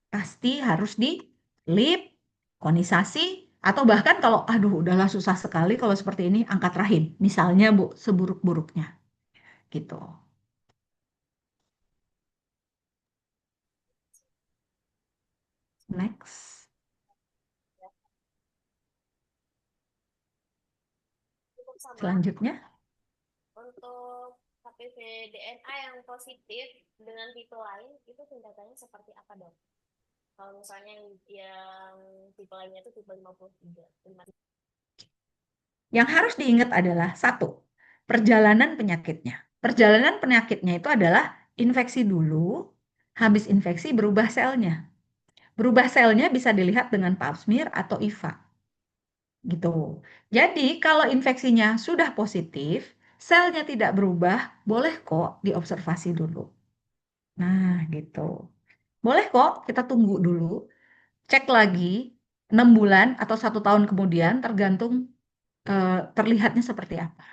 Pasti harus di lip, konisasi, atau bahkan kalau aduh udahlah susah sekali kalau seperti ini angkat rahim. Misalnya Bu, seburuk-buruknya gitu. Next. Cukup sama Selanjutnya. untuk HPV DNA yang positif dengan tipe lain itu tindakannya seperti apa dok? Kalau misalnya yang tipe lainnya itu tipe 53. Yang harus diingat adalah satu, perjalanan penyakitnya. Perjalanan penyakitnya itu adalah infeksi dulu, habis infeksi berubah selnya. Berubah selnya bisa dilihat dengan pap smear atau IVA. Gitu. Jadi kalau infeksinya sudah positif, selnya tidak berubah, boleh kok diobservasi dulu. Nah, gitu. Boleh kok kita tunggu dulu, cek lagi 6 bulan atau 1 tahun kemudian, tergantung terlihatnya seperti apa.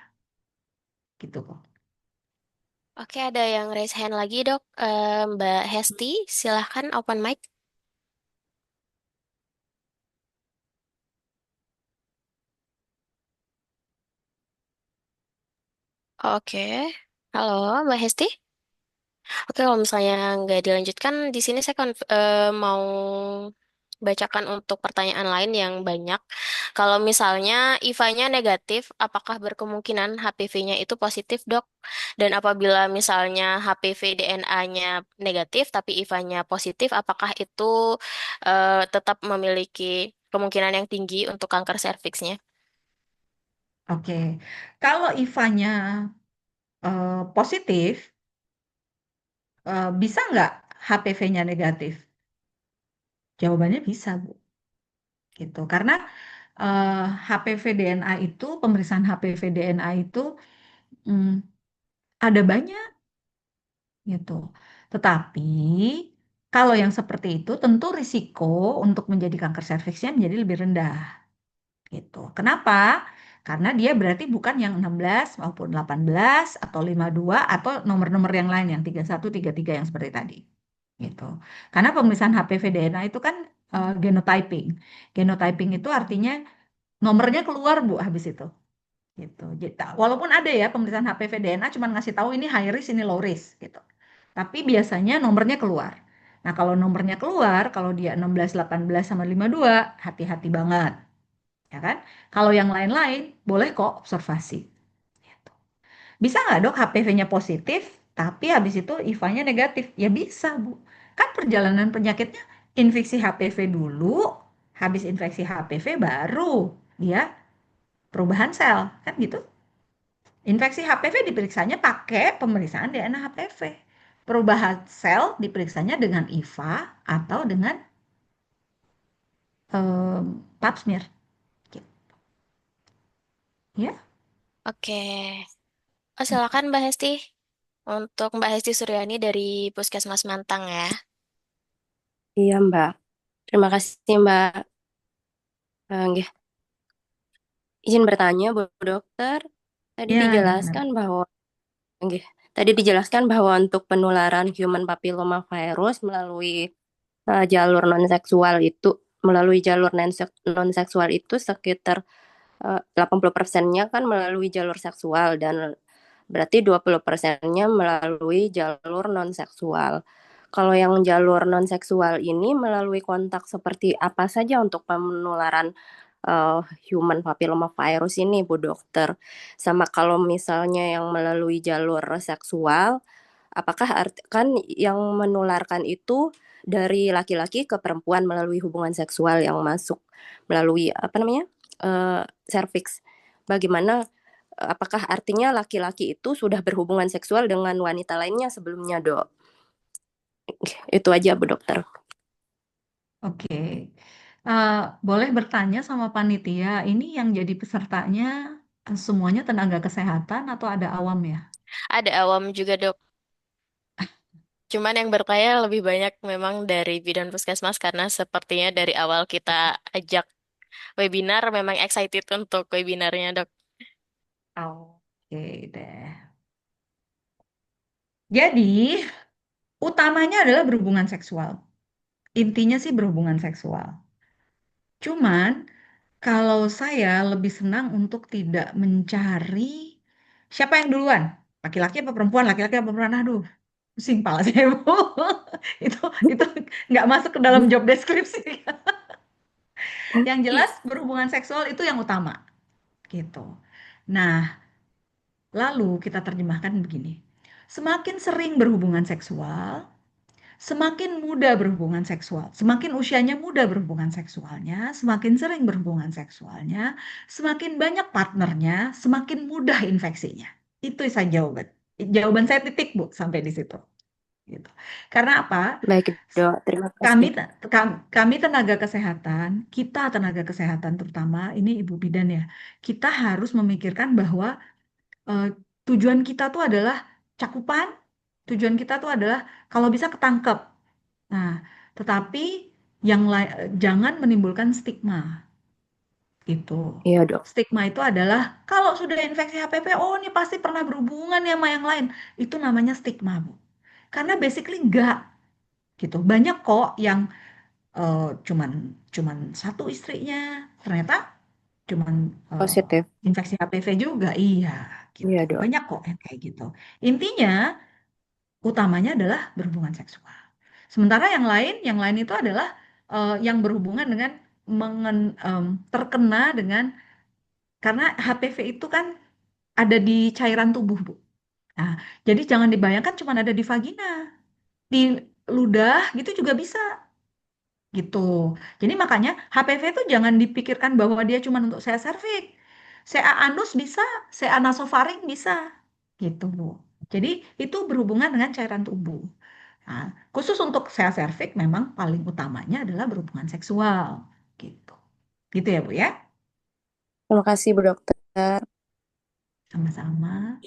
Gitu kok. Oke, ada yang raise hand lagi dok. Mbak Hesti, silahkan open mic. Oke, halo Mbak Hesti. Oke, kalau misalnya nggak dilanjutkan, di sini saya mau bacakan untuk pertanyaan lain yang banyak. Kalau misalnya IVA-nya negatif, apakah berkemungkinan HPV-nya itu positif, dok? Dan apabila misalnya HPV DNA-nya negatif, tapi IVA-nya positif, apakah itu tetap memiliki kemungkinan yang tinggi untuk kanker serviksnya? Oke. Kalau IVA-nya positif, bisa nggak HPV-nya negatif? Jawabannya bisa, Bu. Gitu. Karena eh, HPV DNA itu, pemeriksaan HPV DNA itu mm, ada banyak gitu. Tetapi kalau yang seperti itu tentu risiko untuk menjadi kanker serviksnya menjadi lebih rendah gitu. Kenapa? Karena dia berarti bukan yang 16 maupun 18 atau 52 atau nomor-nomor yang lain yang 31, 33 yang seperti tadi. Gitu. Karena pemeriksaan HPV DNA itu kan genotyping. Genotyping itu artinya nomornya keluar Bu habis itu. Gitu. Jadi, walaupun ada ya pemeriksaan HPV DNA cuman ngasih tahu ini high risk, ini low risk gitu. Tapi biasanya nomornya keluar. Nah, kalau nomornya keluar, kalau dia 16, 18 sama 52, hati-hati banget, ya kan? Kalau yang lain-lain, boleh kok observasi. Gitu. Bisa nggak dok HPV-nya positif, tapi habis itu IVA-nya negatif? Ya bisa, Bu. Kan perjalanan penyakitnya infeksi HPV dulu, habis infeksi HPV baru dia perubahan sel, kan gitu. Infeksi HPV diperiksanya pakai pemeriksaan DNA HPV. Perubahan sel diperiksanya dengan IVA atau dengan pap smear. Gitu. Ya, Oke. Oh, silakan Mbak Hesti. Untuk Mbak Hesti Suryani dari Puskesmas Mantang ya. Iya, Mbak. Terima kasih, Mbak. Nggih. Izin bertanya, Bu Dokter. Tadi ya gimana? dijelaskan bahwa, nggih, tadi dijelaskan bahwa untuk penularan human papilloma virus jalur non-seksual itu, melalui jalur non-seksual itu sekitar 80%-nya kan melalui jalur seksual dan berarti 20%-nya melalui jalur non-seksual. Kalau yang jalur non-seksual ini melalui kontak seperti apa saja untuk penularan eh, human papilloma virus ini, Bu Dokter? Sama kalau misalnya yang melalui jalur seksual, apakah kan yang menularkan itu dari laki-laki ke perempuan melalui hubungan seksual yang masuk melalui apa namanya cervix? Bagaimana? Apakah artinya laki-laki itu sudah berhubungan seksual dengan wanita lainnya sebelumnya, Dok? Itu aja, Bu Dokter. Oke. Eh, boleh bertanya sama panitia, ini yang jadi pesertanya semuanya tenaga kesehatan atau ada awam ya? Ada awam juga dok. Cuman yang bertanya lebih banyak memang dari bidan puskesmas karena sepertinya dari awal kita ajak webinar memang excited untuk webinarnya dok. Oke deh. Jadi, utamanya adalah berhubungan seksual. Intinya sih berhubungan seksual. Cuman, kalau saya lebih senang untuk tidak mencari siapa yang duluan. Laki-laki apa perempuan? Laki-laki apa perempuan? Aduh, pusing kepala saya, Bu. Itu itu nggak masuk ke dalam job deskripsi. Yang jelas berhubungan seksual itu yang utama, gitu. Nah, lalu kita terjemahkan begini. Semakin sering berhubungan seksual, semakin muda berhubungan seksual, semakin usianya muda berhubungan seksualnya, semakin sering berhubungan seksualnya, semakin banyak partnernya, semakin mudah infeksinya. Itu saya jawaban. Jawaban saya titik, Bu, sampai di situ. Gitu. Karena apa? Baik, Dok. Terima Kami, kasih. kami tenaga kesehatan, kita tenaga kesehatan terutama, ini Ibu Bidan ya, kita harus memikirkan bahwa eh, tujuan kita tuh adalah cakupan, tujuan kita tuh adalah kalau bisa ketangkep. Nah, tetapi yang jangan menimbulkan stigma gitu. Iya, Dok. Stigma itu adalah kalau sudah infeksi HPV, oh ini pasti pernah berhubungan ya sama yang lain. Itu namanya stigma, Bu. Karena basically enggak gitu. Banyak kok yang eh, cuman cuman satu istrinya, ternyata cuman eh, Positif. infeksi HPV juga. Iya, gitu. Iya, Dok. Banyak kok yang kayak gitu. Intinya utamanya adalah berhubungan seksual. Sementara yang lain itu adalah yang berhubungan dengan terkena dengan karena HPV itu kan ada di cairan tubuh, Bu. Nah, jadi jangan dibayangkan cuma ada di vagina, di ludah gitu juga bisa gitu. Jadi makanya HPV itu jangan dipikirkan bahwa dia cuma untuk saya serviks. CA anus bisa, CA nasofaring bisa gitu, Bu. Jadi itu berhubungan dengan cairan tubuh. Nah, khusus untuk sel serviks memang paling utamanya adalah berhubungan seksual gitu. Gitu ya, Bu ya. Terima kasih, Bu Dokter. Sama-sama.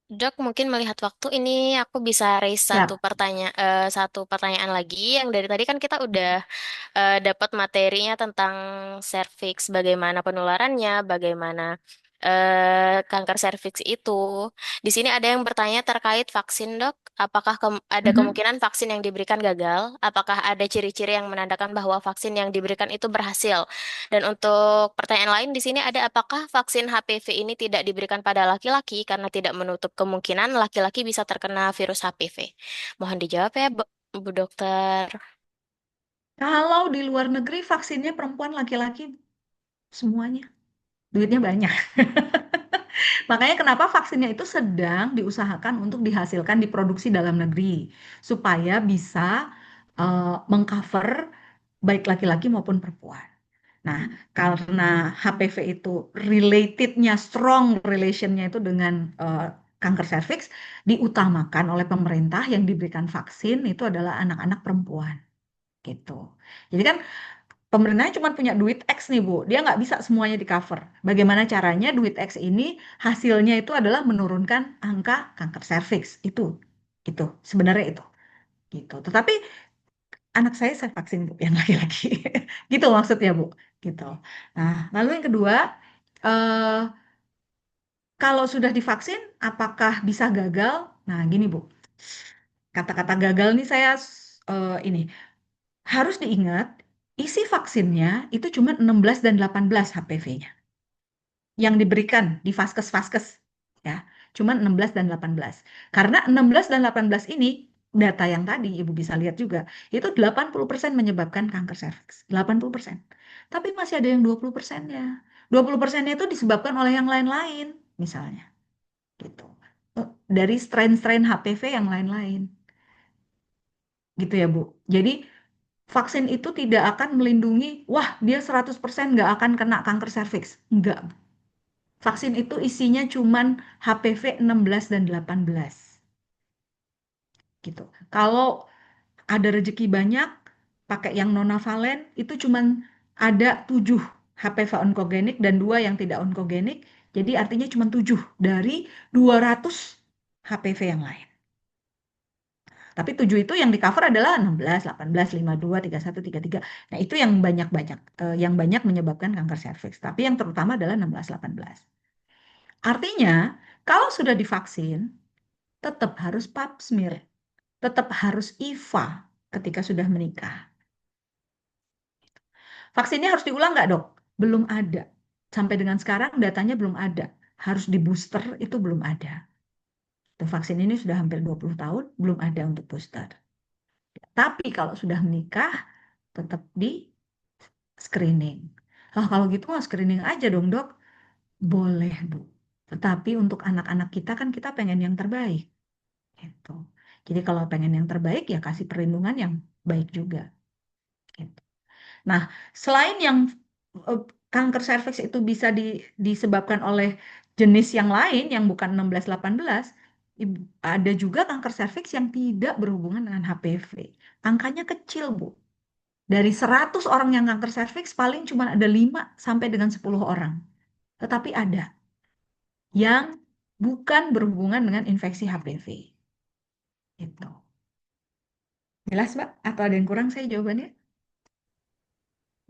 Dok, mungkin melihat waktu ini aku bisa raise Siap. satu pertanyaan lagi yang dari tadi kan kita udah dapat materinya tentang serviks, bagaimana penularannya, bagaimana kanker serviks itu. Di sini ada yang bertanya terkait vaksin, dok. Apakah ada Mhm. kemungkinan vaksin yang diberikan gagal? Apakah ada ciri-ciri yang menandakan bahwa vaksin yang diberikan itu berhasil? Dan untuk pertanyaan lain di sini ada apakah vaksin HPV ini tidak diberikan pada laki-laki karena tidak menutup kemungkinan laki-laki bisa terkena virus HPV? Mohon dijawab ya, Bu Dokter. Kalau di luar negeri vaksinnya perempuan laki-laki semuanya. Duitnya banyak. Makanya kenapa vaksinnya itu sedang diusahakan untuk dihasilkan diproduksi dalam negeri supaya bisa mengcover baik laki-laki maupun perempuan. Nah, karena HPV itu relatednya, strong relationnya itu dengan kanker serviks, diutamakan oleh pemerintah yang diberikan vaksin itu adalah anak-anak perempuan gitu. Jadi kan pemerintahnya cuma punya duit X nih Bu, dia nggak bisa semuanya di cover. Bagaimana caranya duit X ini hasilnya itu adalah menurunkan angka kanker serviks itu sebenarnya itu gitu. Tetapi anak saya vaksin Bu yang laki-laki, gitu maksudnya Bu, gitu. Nah, lalu yang kedua, eh, kalau sudah divaksin, apakah bisa gagal? Nah, gini Bu, kata-kata gagal nih saya ini harus diingat, isi vaksinnya itu cuma 16 dan 18 HPV-nya yang diberikan di vaskes-vaskes ya. Cuma 16 dan 18. Karena 16 dan 18 ini data yang tadi Ibu bisa lihat juga, itu 80% menyebabkan kanker serviks. 80%. Tapi masih ada yang 20%-nya. 20%-nya itu disebabkan oleh yang lain-lain misalnya gitu. Dari strain-strain HPV yang lain-lain. Gitu ya, Bu. Jadi vaksin itu tidak akan melindungi, wah dia 100% nggak akan kena kanker serviks. Enggak. Vaksin itu isinya cuman HPV 16 dan 18. Gitu. Kalau ada rezeki banyak, pakai yang nonavalen, itu cuman ada 7 HPV onkogenik dan 2 yang tidak onkogenik. Jadi artinya cuma 7 dari 200 HPV yang lain. Tapi 7 itu yang di cover adalah 16, 18, 52, 31, 33. Nah, itu yang banyak-banyak, yang banyak menyebabkan kanker serviks. Tapi yang terutama adalah 16, 18. Artinya, kalau sudah divaksin, tetap harus pap smear, tetap harus IVA ketika sudah menikah. Vaksinnya harus diulang nggak, Dok? Belum ada. Sampai dengan sekarang datanya belum ada. Harus di booster itu belum ada. Tuh, vaksin ini sudah hampir 20 tahun, belum ada untuk booster. Tapi kalau sudah menikah, tetap di screening. Ah, kalau gitu mah screening aja dong, Dok. Boleh, Bu. Tetapi untuk anak-anak kita kan kita pengen yang terbaik. Gitu. Jadi kalau pengen yang terbaik ya kasih perlindungan yang baik juga. Gitu. Nah, selain yang eh, kanker serviks itu bisa disebabkan oleh jenis yang lain yang bukan 16-18, ada juga kanker serviks yang tidak berhubungan dengan HPV. Angkanya kecil, Bu. Dari 100 orang yang kanker serviks paling cuma ada 5 sampai dengan 10 orang. Tetapi ada yang bukan berhubungan dengan infeksi HPV. Itu. Jelas, Mbak? Atau ada yang kurang saya jawabannya?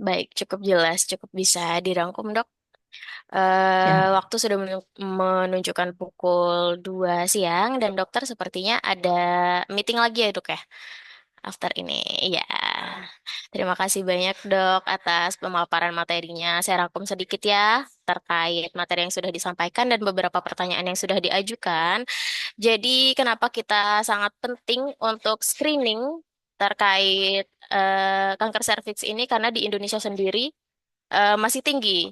Baik, cukup jelas, cukup bisa dirangkum, Dok. Siap. Waktu sudah menunjukkan pukul 2 siang dan dokter sepertinya ada meeting lagi ya, Dok ya. After ini, ya. Terima kasih banyak, Dok, atas pemaparan materinya. Saya rangkum sedikit ya terkait materi yang sudah disampaikan dan beberapa pertanyaan yang sudah diajukan. Jadi, kenapa kita sangat penting untuk screening terkait kanker serviks ini? Karena di Indonesia sendiri masih tinggi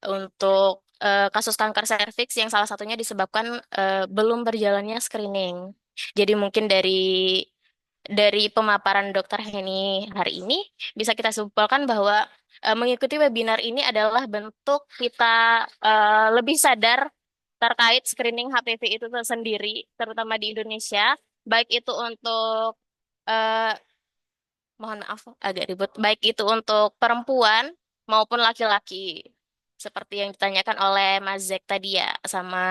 untuk kasus kanker serviks yang salah satunya disebabkan belum berjalannya screening. Jadi mungkin dari pemaparan Dr. Heni hari ini bisa kita simpulkan bahwa mengikuti webinar ini adalah bentuk kita lebih sadar terkait screening HPV itu sendiri, terutama di Indonesia, baik itu untuk eh, mohon maaf agak ribut, baik itu untuk perempuan maupun laki-laki, seperti yang ditanyakan oleh Mas Zek tadi ya, sama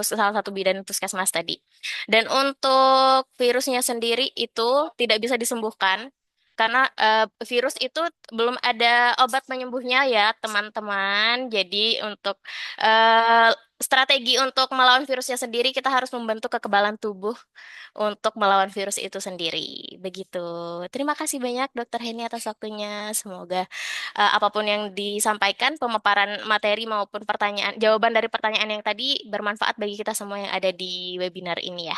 salah satu bidan puskesmas tadi. Dan untuk virusnya sendiri itu tidak bisa disembuhkan karena virus itu belum ada obat penyembuhnya ya teman-teman. Jadi untuk eh, strategi untuk melawan virusnya sendiri kita harus membentuk kekebalan tubuh untuk melawan virus itu sendiri. Begitu. Terima kasih banyak Dokter Heni atas waktunya. Semoga apapun yang disampaikan, pemaparan materi maupun pertanyaan, jawaban dari pertanyaan yang tadi bermanfaat bagi kita semua yang ada di webinar ini ya.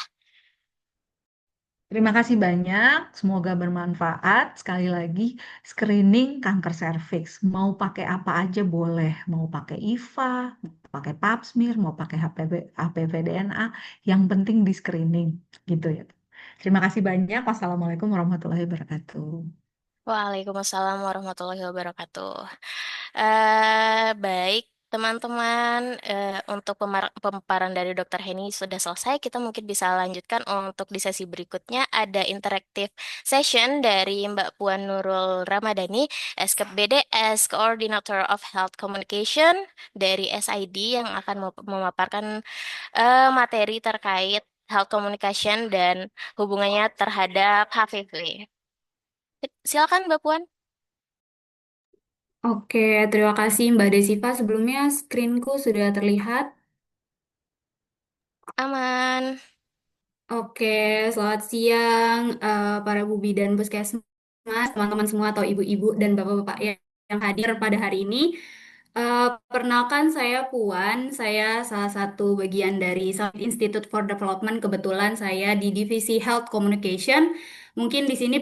Terima kasih banyak, semoga bermanfaat. Sekali lagi, screening kanker serviks. Mau pakai apa aja boleh. Mau pakai IVA, mau pakai pap smear, mau pakai HPV DNA. Yang penting di screening, gitu ya. Terima kasih banyak. Wassalamualaikum warahmatullahi wabarakatuh. Waalaikumsalam warahmatullahi wabarakatuh. Baik, teman-teman, untuk pemaparan dari Dokter Heni sudah selesai. Kita mungkin bisa lanjutkan untuk di sesi berikutnya. Ada interactive session dari Mbak Puan Nurul Ramadhani, SKPBD as Coordinator of Health Communication dari SID yang akan memaparkan materi terkait health communication dan hubungannya terhadap HPV. Silakan Mbak Puan. Oke, terima kasih Mbak Desiva. Sebelumnya screenku sudah terlihat. Aman. Oke, selamat siang para Bu Bidan Puskesmas, teman-teman semua atau ibu-ibu dan bapak-bapak yang hadir pada hari ini. Perkenalkan saya Puan, saya salah satu bagian dari Summit Institute for Development. Kebetulan saya di Divisi Health Communication. Mungkin di sini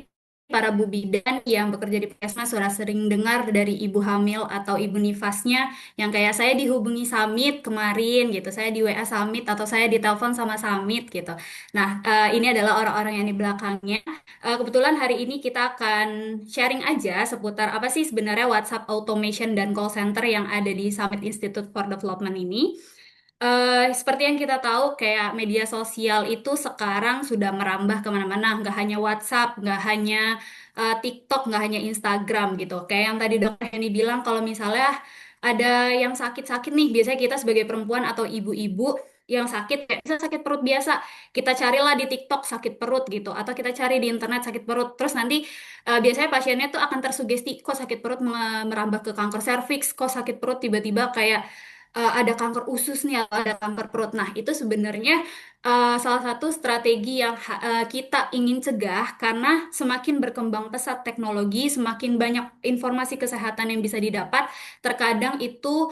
para Bu Bidan yang bekerja di Puskesmas sudah sering dengar dari ibu hamil atau ibu nifasnya yang kayak saya dihubungi Summit kemarin gitu, saya di WA Summit atau saya ditelepon sama Summit gitu. Nah, ini adalah orang-orang yang di belakangnya. Kebetulan hari ini kita akan sharing aja seputar apa sih sebenarnya WhatsApp Automation dan Call Center yang ada di Summit Institute for Development ini. Seperti yang kita tahu, kayak media sosial itu sekarang sudah merambah kemana-mana. Nggak hanya WhatsApp, nggak hanya TikTok, nggak hanya Instagram gitu. Kayak yang tadi Dokter Henny bilang, kalau misalnya ada yang sakit-sakit nih, biasanya kita sebagai perempuan atau ibu-ibu yang sakit, kayak bisa sakit perut biasa, kita carilah di TikTok sakit perut gitu, atau kita cari di internet sakit perut. Terus nanti biasanya pasiennya tuh akan tersugesti, kok sakit perut merambah ke kanker serviks, kok sakit perut tiba-tiba kayak ada kanker usus nih atau ada kanker perut. Nah, itu sebenarnya salah satu strategi yang kita ingin cegah karena semakin berkembang pesat teknologi, semakin banyak informasi kesehatan yang bisa didapat, terkadang itu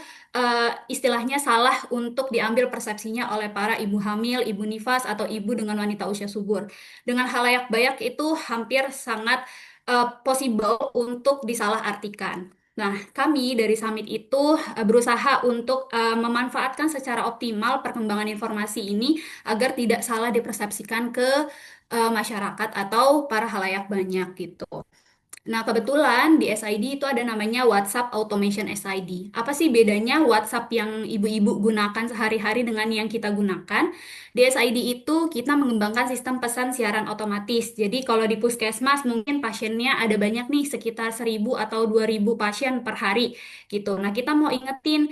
istilahnya salah untuk diambil persepsinya oleh para ibu hamil, ibu nifas, atau ibu dengan wanita usia subur. Dengan halayak banyak itu hampir sangat possible untuk disalahartikan. Nah, kami dari Summit itu berusaha untuk memanfaatkan secara optimal perkembangan informasi ini agar tidak salah dipersepsikan ke masyarakat atau para halayak banyak gitu. Nah, kebetulan di SID itu ada namanya WhatsApp Automation SID. Apa sih bedanya WhatsApp yang ibu-ibu gunakan sehari-hari dengan yang kita gunakan? Di SID itu kita mengembangkan sistem pesan siaran otomatis. Jadi kalau di puskesmas mungkin pasiennya ada banyak nih, sekitar 1.000 atau 2.000 pasien per hari gitu. Nah, kita mau ingetin,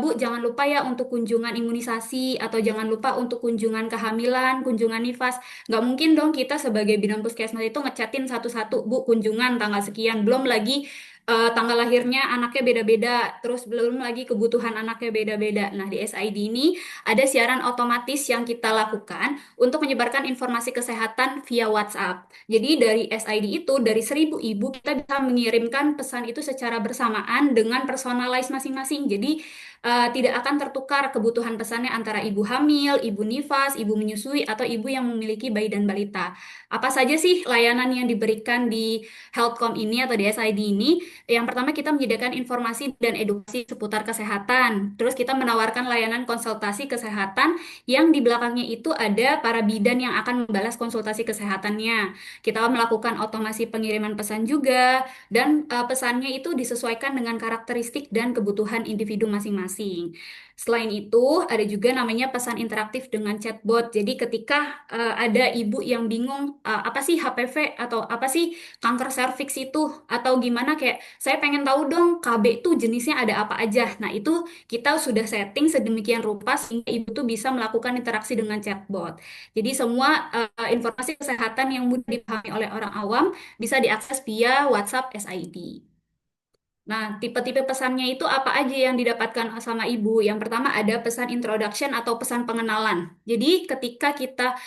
Bu, jangan lupa ya untuk kunjungan imunisasi atau jangan lupa untuk kunjungan kehamilan, kunjungan nifas. Nggak mungkin dong kita sebagai bidan puskesmas itu ngechatin satu-satu, Bu, kunjungan tanggal sekian. Belum lagi tanggal lahirnya anaknya beda-beda, terus belum lagi kebutuhan anaknya beda-beda. Nah, di SID ini ada siaran otomatis yang kita lakukan untuk menyebarkan informasi kesehatan via WhatsApp. Jadi dari SID itu, dari 1.000 ibu, kita bisa mengirimkan pesan itu secara bersamaan dengan personalize masing-masing. Jadi tidak akan tertukar kebutuhan pesannya antara ibu hamil, ibu nifas, ibu menyusui, atau ibu yang memiliki bayi dan balita. Apa saja sih layanan yang diberikan di Healthcom ini atau di SID ini? Yang pertama, kita menyediakan informasi dan edukasi seputar kesehatan. Terus kita menawarkan layanan konsultasi kesehatan yang di belakangnya itu ada para bidan yang akan membalas konsultasi kesehatannya. Kita melakukan otomasi pengiriman pesan juga, dan pesannya itu disesuaikan dengan karakteristik dan kebutuhan individu masing-masing. Selain itu, ada juga namanya pesan interaktif dengan chatbot. Jadi ketika ada ibu yang bingung apa sih HPV atau apa sih kanker serviks itu atau gimana, kayak saya pengen tahu dong KB itu jenisnya ada apa aja. Nah, itu kita sudah setting sedemikian rupa sehingga ibu tuh bisa melakukan interaksi dengan chatbot. Jadi semua informasi kesehatan yang mudah dipahami oleh orang awam bisa diakses via WhatsApp SID. Nah, tipe-tipe pesannya itu apa aja yang didapatkan sama ibu? Yang pertama ada pesan introduction atau pesan pengenalan. Jadi ketika kita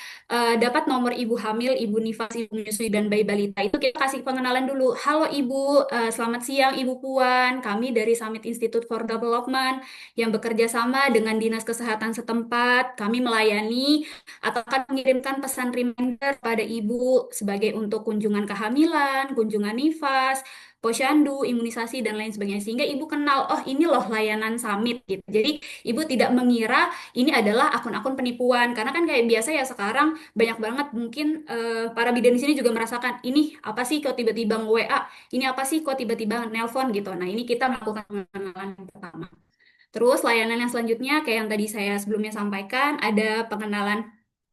dapat nomor ibu hamil, ibu nifas, ibu menyusui, dan bayi balita itu kita kasih pengenalan dulu. Halo ibu, selamat siang ibu Puan. Kami dari Summit Institute for Development yang bekerja sama dengan Dinas Kesehatan setempat. Kami melayani atau akan mengirimkan pesan reminder pada ibu sebagai untuk kunjungan kehamilan, kunjungan nifas, posyandu, imunisasi, dan lain sebagainya. Sehingga ibu kenal, oh ini loh layanan Summit gitu. Jadi ibu tidak mengira ini adalah akun-akun penipuan. Karena kan kayak biasa ya sekarang banyak banget mungkin para bidan di sini juga merasakan, ini apa sih kok tiba-tiba nge-WA, ini apa sih kok tiba-tiba nelpon gitu. Nah ini kita melakukan pengenalan yang pertama. Terus layanan yang selanjutnya kayak yang tadi saya sebelumnya sampaikan, ada pengenalan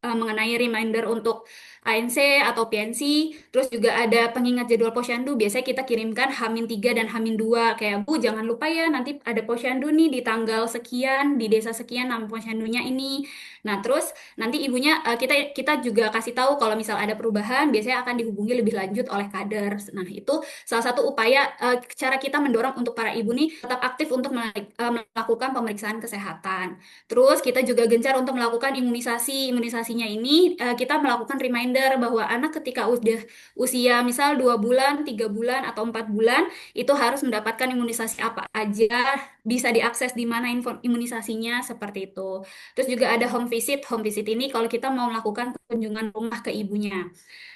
mengenai reminder untuk ANC atau PNC, terus juga ada pengingat jadwal posyandu. Biasanya kita kirimkan H-3 dan H-2. Kayak, Bu, jangan lupa ya, nanti ada posyandu nih di tanggal sekian, di desa sekian, nama posyandunya ini. Nah, terus nanti ibunya, kita juga kasih tahu kalau misal ada perubahan, biasanya akan dihubungi lebih lanjut oleh kader. Nah, itu salah satu upaya cara kita mendorong untuk para ibu nih tetap aktif untuk melakukan pemeriksaan kesehatan. Terus kita juga gencar untuk melakukan imunisasi. Imunisasinya ini kita melakukan reminder bahwa anak ketika udah usia misal 2 bulan, 3 bulan, atau 4 bulan itu harus mendapatkan imunisasi apa aja, bisa diakses di mana imunisasinya seperti itu. Terus juga ada home visit. Home visit ini kalau kita mau melakukan kunjungan rumah ke ibunya.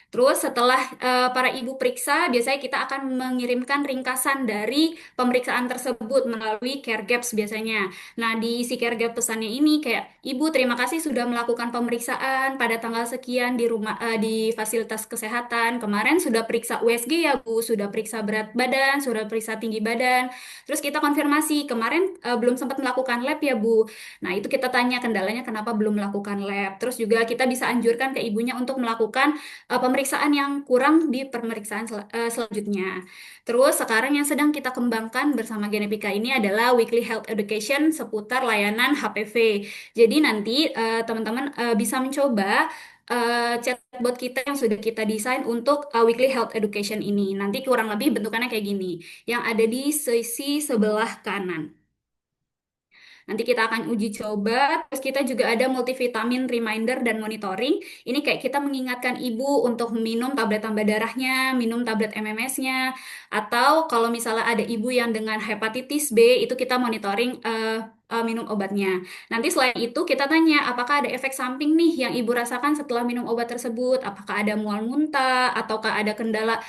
Terus setelah para ibu periksa, biasanya kita akan mengirimkan ringkasan dari pemeriksaan tersebut melalui care gaps biasanya. Nah, di si care gap pesannya ini kayak, Ibu terima kasih sudah melakukan pemeriksaan pada tanggal sekian di rumah di fasilitas kesehatan. Kemarin sudah periksa USG ya, Bu, sudah periksa berat badan, sudah periksa tinggi badan. Terus kita konfirmasi, kemarin belum sempat melakukan lab ya, Bu. Nah, itu kita tanya kendalanya kenapa belum melakukan lab. Terus juga kita bisa anjurkan ke ibunya untuk melakukan pemeriksaan yang kurang di pemeriksaan selanjutnya. Terus sekarang yang sedang kita kembangkan bersama Genepika ini adalah weekly health education seputar layanan HPV. Jadi nanti teman-teman bisa mencoba chatbot kita yang sudah kita desain untuk weekly health education ini. Nanti kurang lebih bentukannya kayak gini, yang ada di sisi sebelah kanan. Nanti kita akan uji coba, terus kita juga ada multivitamin reminder dan monitoring. Ini kayak kita mengingatkan ibu untuk minum tablet tambah darahnya, minum tablet MMS-nya, atau kalau misalnya ada ibu yang dengan hepatitis B, itu kita monitoring minum obatnya. Nanti selain itu kita tanya apakah ada efek samping nih yang ibu rasakan setelah minum obat tersebut, apakah ada mual muntah, ataukah ada kendala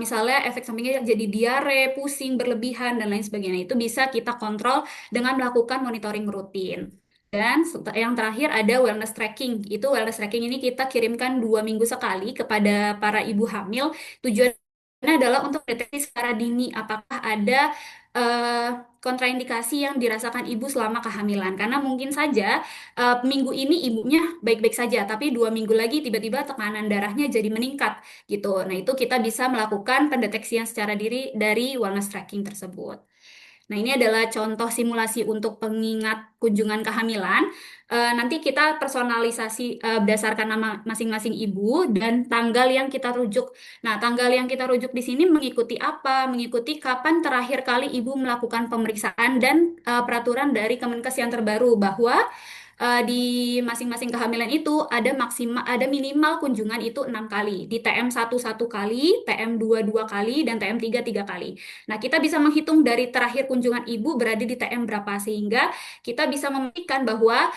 misalnya efek sampingnya jadi diare, pusing berlebihan, dan lain sebagainya. Itu bisa kita kontrol dengan melakukan monitoring rutin. Dan yang terakhir ada wellness tracking. Itu wellness tracking ini kita kirimkan 2 minggu sekali kepada para ibu hamil. Tujuannya adalah untuk deteksi secara dini apakah ada kontraindikasi yang dirasakan ibu selama kehamilan. Karena mungkin saja minggu ini ibunya baik-baik saja, tapi 2 minggu lagi tiba-tiba tekanan darahnya jadi meningkat gitu. Nah, itu kita bisa melakukan pendeteksian secara diri dari wellness tracking tersebut. Nah, ini adalah contoh simulasi untuk pengingat kunjungan kehamilan. Nanti kita personalisasi berdasarkan nama masing-masing ibu dan tanggal yang kita rujuk. Nah, tanggal yang kita rujuk di sini mengikuti apa? Mengikuti kapan terakhir kali ibu melakukan pemeriksaan dan peraturan dari Kemenkes yang terbaru bahwa di masing-masing kehamilan itu ada minimal kunjungan itu 6 kali. Di TM1 kali, TM2 kali, dan TM3 kali. Nah, kita bisa menghitung dari terakhir kunjungan ibu berada di TM berapa, sehingga kita bisa memastikan bahwa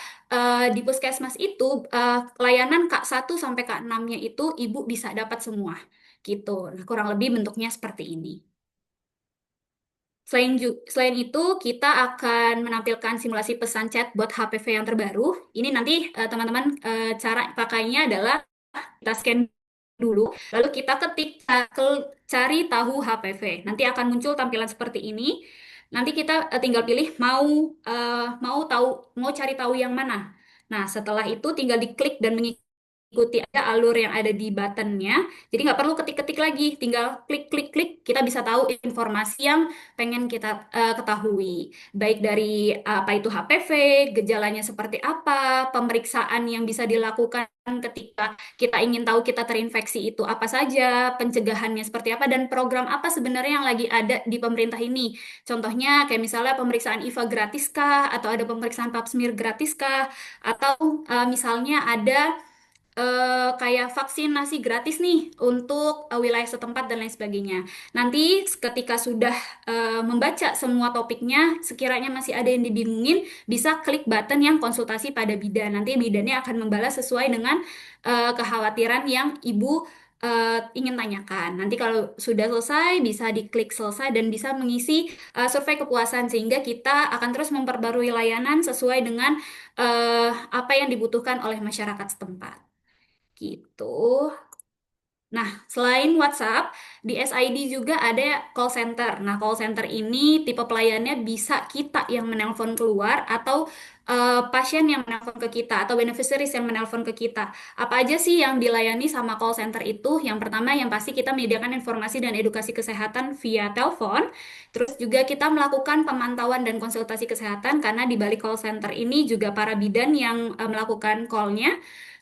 di puskesmas itu layanan K1 sampai K6-nya itu ibu bisa dapat semua. Gitu. Nah, kurang lebih bentuknya seperti ini. Selain itu, kita akan menampilkan simulasi pesan chat buat HPV yang terbaru. Ini nanti teman-teman cara pakainya adalah kita scan dulu, lalu kita ketik cari tahu HPV. Nanti akan muncul tampilan seperti ini. Nanti kita tinggal pilih mau cari tahu yang mana. Nah, setelah itu tinggal diklik dan mengikuti ikuti aja alur yang ada di buttonnya. Jadi nggak perlu ketik-ketik lagi, tinggal klik-klik-klik, kita bisa tahu informasi yang pengen kita ketahui. Baik dari apa itu HPV, gejalanya seperti apa, pemeriksaan yang bisa dilakukan ketika kita ingin tahu kita terinfeksi itu apa saja, pencegahannya seperti apa, dan program apa sebenarnya yang lagi ada di pemerintah ini. Contohnya kayak misalnya pemeriksaan IVA gratis kah, atau ada pemeriksaan pap smear gratis kah, atau misalnya ada kayak vaksinasi gratis nih untuk wilayah setempat dan lain sebagainya. Nanti ketika sudah membaca semua topiknya, sekiranya masih ada yang dibingungin, bisa klik button yang konsultasi pada bidan. Nanti bidannya akan membalas sesuai dengan kekhawatiran yang ibu ingin tanyakan. Nanti kalau sudah selesai, bisa diklik selesai dan bisa mengisi survei kepuasan sehingga kita akan terus memperbarui layanan sesuai dengan apa yang dibutuhkan oleh masyarakat setempat. Gitu. Nah, selain WhatsApp, di SID juga ada call center. Nah, call center ini tipe pelayannya bisa kita yang menelpon keluar atau pasien yang menelpon ke kita atau beneficiaries yang menelpon ke kita. Apa aja sih yang dilayani sama call center itu? Yang pertama, yang pasti kita menyediakan informasi dan edukasi kesehatan via telepon. Terus juga kita melakukan pemantauan dan konsultasi kesehatan karena di balik call center ini juga para bidan yang melakukan call-nya.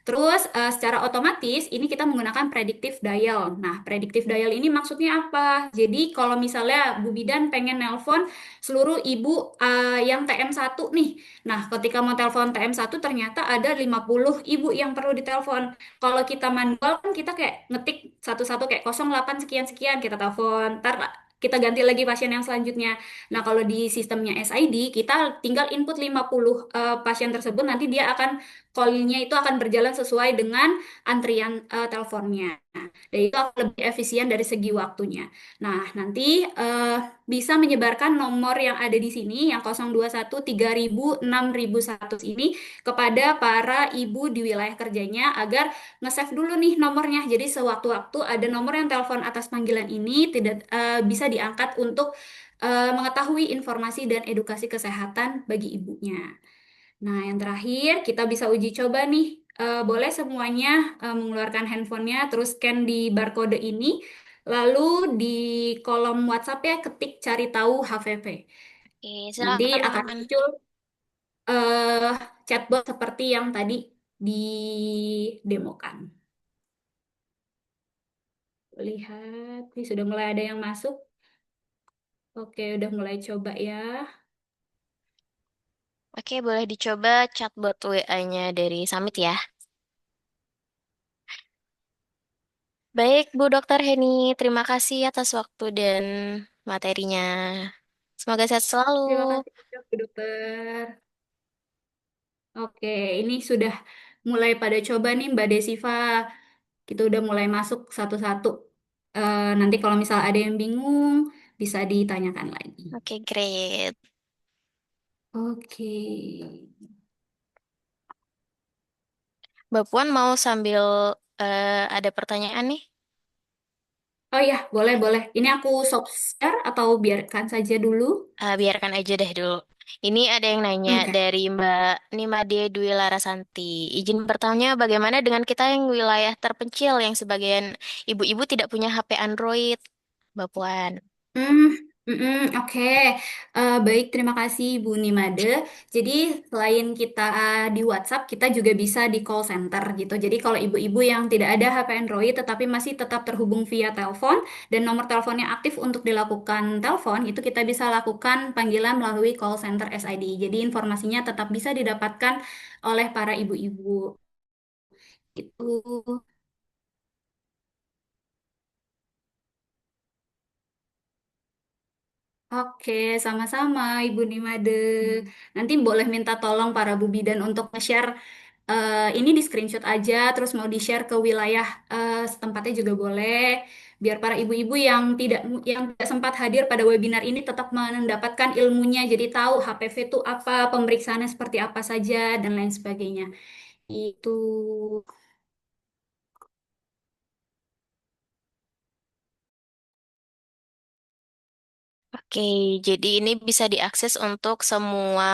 Terus secara otomatis ini kita menggunakan predictive dial. Nah, predictive dial ini maksudnya apa? Jadi kalau misalnya Bu Bidan pengen nelpon seluruh ibu yang TM1 nih. Nah, ketika mau telepon TM1 ternyata ada 50 ibu yang perlu ditelepon. Kalau kita manual kan kita kayak ngetik satu-satu kayak 08 sekian-sekian kita telepon. Ntar kita ganti lagi pasien yang selanjutnya. Nah, kalau di sistemnya SID, kita tinggal input 50 pasien tersebut, nanti dia akan call-nya itu akan berjalan sesuai dengan antrian teleponnya. Dan itu akan lebih efisien dari segi waktunya. Nah, nanti bisa menyebarkan nomor yang ada di sini, yang 021 3000 6001 ini kepada para ibu di wilayah kerjanya agar nge-save dulu nih nomornya. Jadi sewaktu-waktu ada nomor yang telepon atas panggilan ini tidak bisa diangkat untuk mengetahui informasi dan edukasi kesehatan bagi ibunya. Nah, yang terakhir kita bisa uji coba nih. Boleh semuanya mengeluarkan handphonenya, terus scan di barcode ini, lalu di kolom WhatsApp ya ketik cari tahu HVV. Oke, Nanti silakan akan teman-teman. muncul chatbot seperti yang tadi didemokan. Lihat, nih sudah mulai ada yang masuk. Oke, udah mulai coba ya. Oke, boleh dicoba chatbot WA-nya dari Summit ya. Baik, Bu Dokter Heni, terima kasih atas waktu dan materinya. Semoga sehat selalu. Terima kasih, Bu Dokter. Oke, ini sudah mulai pada coba nih Mbak Desiva. Kita udah mulai masuk satu-satu. Nanti kalau misal ada yang bingung, bisa ditanyakan lagi. Oke, great. Oke. Mbak Puan mau sambil ada pertanyaan nih? Oh ya, boleh, boleh. Ini aku stop share atau biarkan saja dulu? Biarkan aja deh dulu. Ini ada yang nanya Oke. dari Mbak Nimade Dwi Larasanti. Izin bertanya, bagaimana dengan kita yang wilayah terpencil yang sebagian ibu-ibu tidak punya HP Android, Mbak Puan? Hmm, oke. Baik, terima kasih Bu Nimade. Jadi selain kita di WhatsApp, kita juga bisa di call center gitu. Jadi kalau ibu-ibu yang tidak ada HP Android tetapi masih tetap terhubung via telepon dan nomor teleponnya aktif untuk dilakukan telepon, itu kita bisa lakukan panggilan melalui call center SID. Jadi informasinya tetap bisa didapatkan oleh para ibu-ibu. Itu. Oke, sama-sama Ibu Nimade. Nanti boleh minta tolong para Bu Bidan untuk nge-share ini di screenshot aja, terus mau di-share ke wilayah setempatnya juga boleh, biar para ibu-ibu yang tidak sempat hadir pada webinar ini tetap mendapatkan ilmunya, jadi tahu HPV itu apa, pemeriksaannya seperti apa saja, dan lain sebagainya. Itu. Oke, jadi ini bisa diakses untuk semua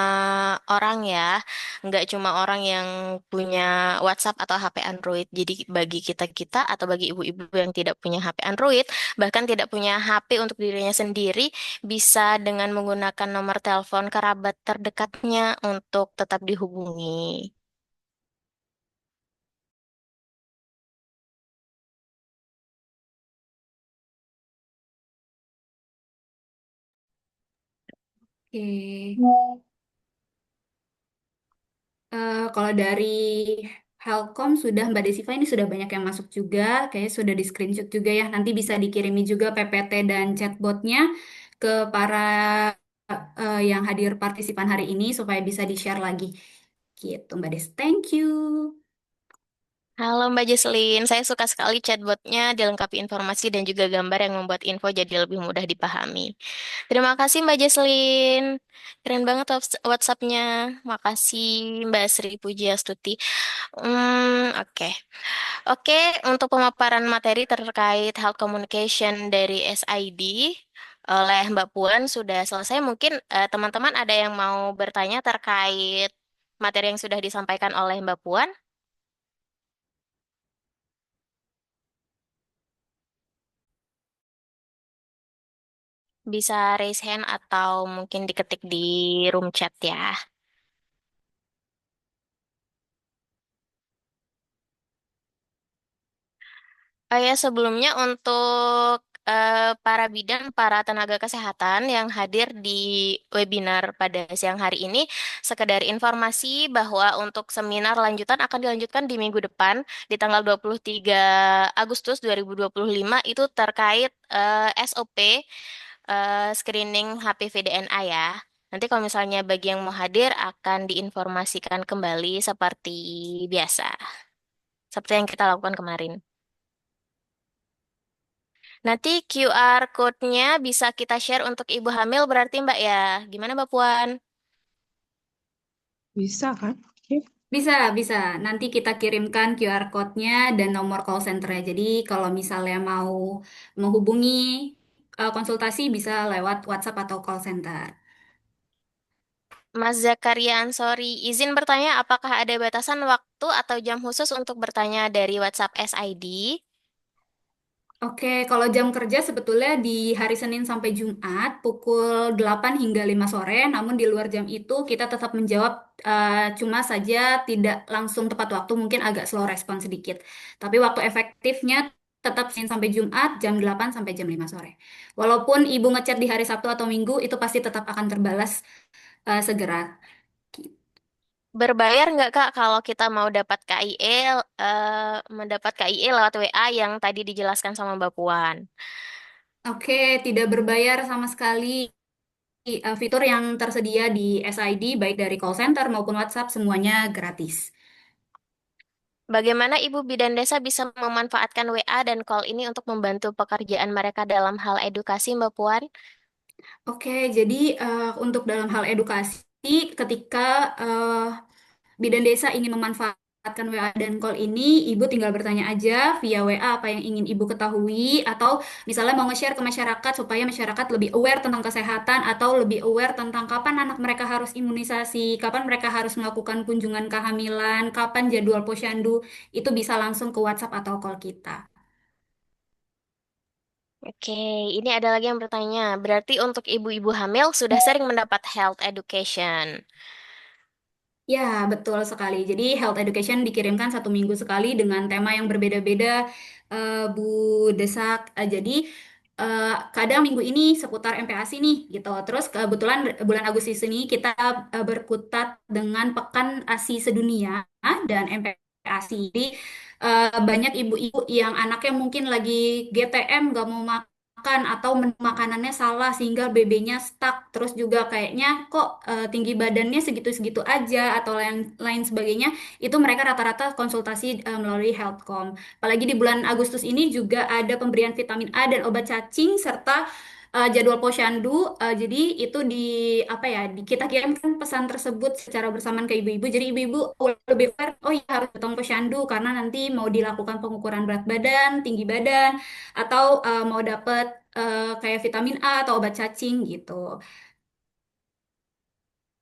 orang ya, nggak cuma orang yang punya WhatsApp atau HP Android. Jadi bagi kita-kita atau bagi ibu-ibu yang tidak punya HP Android, bahkan tidak punya HP untuk dirinya sendiri, bisa dengan menggunakan nomor telepon kerabat terdekatnya untuk tetap dihubungi. Oke. Kalau dari Helcom sudah Mbak Desiva ini sudah banyak yang masuk juga, kayaknya sudah di screenshot juga ya. Nanti bisa dikirimi juga PPT dan chatbotnya ke para yang hadir partisipan hari ini supaya bisa di-share lagi. Gitu Mbak Des. Thank you. Halo Mbak Jesslyn, saya suka sekali chatbotnya dilengkapi informasi dan juga gambar yang membuat info jadi lebih mudah dipahami. Terima kasih Mbak Jesslyn, keren banget WhatsApp-nya. Makasih Mbak Sri Pujiastuti. Oke. Oke, untuk pemaparan materi terkait health communication dari SID oleh Mbak Puan sudah selesai. Mungkin teman-teman ada yang mau bertanya terkait materi yang sudah disampaikan oleh Mbak Puan? Bisa raise hand atau mungkin diketik di room chat ya. Oh ya, sebelumnya untuk para bidan, para tenaga kesehatan yang hadir di webinar pada siang hari ini, sekedar informasi bahwa untuk seminar lanjutan akan dilanjutkan di minggu depan, di tanggal 23 Agustus 2025, itu terkait SOP screening HPV DNA ya. Nanti kalau misalnya bagi yang mau hadir akan diinformasikan kembali seperti biasa, seperti yang kita lakukan kemarin. Nanti QR code-nya bisa kita share untuk ibu hamil berarti Mbak ya. Gimana Mbak Puan? Bisa kan? Oke. Bisa, bisa. Nanti kita kirimkan QR code-nya dan nomor call center-nya. Jadi kalau misalnya mau menghubungi konsultasi bisa lewat WhatsApp atau call center. Mas Zakaria Ansori, izin bertanya apakah ada batasan waktu atau jam khusus untuk bertanya dari WhatsApp SID? Oke, kalau jam kerja sebetulnya di hari Senin sampai Jumat pukul 8 hingga 5 sore, namun di luar jam itu kita tetap menjawab cuma saja tidak langsung tepat waktu, mungkin agak slow respon sedikit. Tapi waktu efektifnya tetap Senin sampai Jumat jam 8 sampai jam 5 sore. Walaupun ibu ngechat di hari Sabtu atau Minggu, itu pasti tetap akan terbalas segera. Berbayar nggak Kak kalau kita mau dapat KIE, mendapat KIE lewat WA yang tadi dijelaskan sama Mbak Puan? Oke, tidak berbayar sama sekali. Fitur yang tersedia di SID, baik dari call center maupun WhatsApp, semuanya gratis. Bagaimana Ibu Bidan Desa bisa memanfaatkan WA dan call ini untuk membantu pekerjaan mereka dalam hal edukasi, Mbak Puan? Oke, jadi untuk dalam hal edukasi, ketika bidan desa ingin memanfaatkan WA dan call ini, ibu tinggal bertanya aja via WA apa yang ingin ibu ketahui, atau misalnya mau nge-share ke masyarakat supaya masyarakat lebih aware tentang kesehatan atau lebih aware tentang kapan anak mereka harus imunisasi, kapan mereka harus melakukan kunjungan kehamilan, kapan jadwal posyandu, itu bisa langsung ke WhatsApp atau call kita. Oke, ini ada lagi yang bertanya. Berarti untuk ibu-ibu hamil sudah sering mendapat health education. Ya, betul sekali. Jadi health education dikirimkan 1 minggu sekali dengan tema yang berbeda-beda, Bu Desak. Jadi kadang minggu ini seputar MPASI nih, gitu. Terus kebetulan bulan Agustus ini kita berkutat dengan Pekan ASI Sedunia dan MPASI. Jadi banyak ibu-ibu yang anaknya mungkin lagi GTM gak mau makan atau menu makanannya salah sehingga BB-nya stuck, terus juga kayaknya kok tinggi badannya segitu-segitu aja atau yang lain sebagainya, itu mereka rata-rata konsultasi melalui Healthcom. Apalagi di bulan Agustus ini juga ada pemberian vitamin A dan obat cacing serta jadwal posyandu. Jadi itu di apa ya, kita kirimkan pesan tersebut secara bersamaan ke ibu-ibu, jadi ibu-ibu lebih aware, oh iya harus datang posyandu karena nanti mau dilakukan pengukuran berat badan, tinggi badan, atau mau dapat kayak vitamin A atau obat cacing gitu.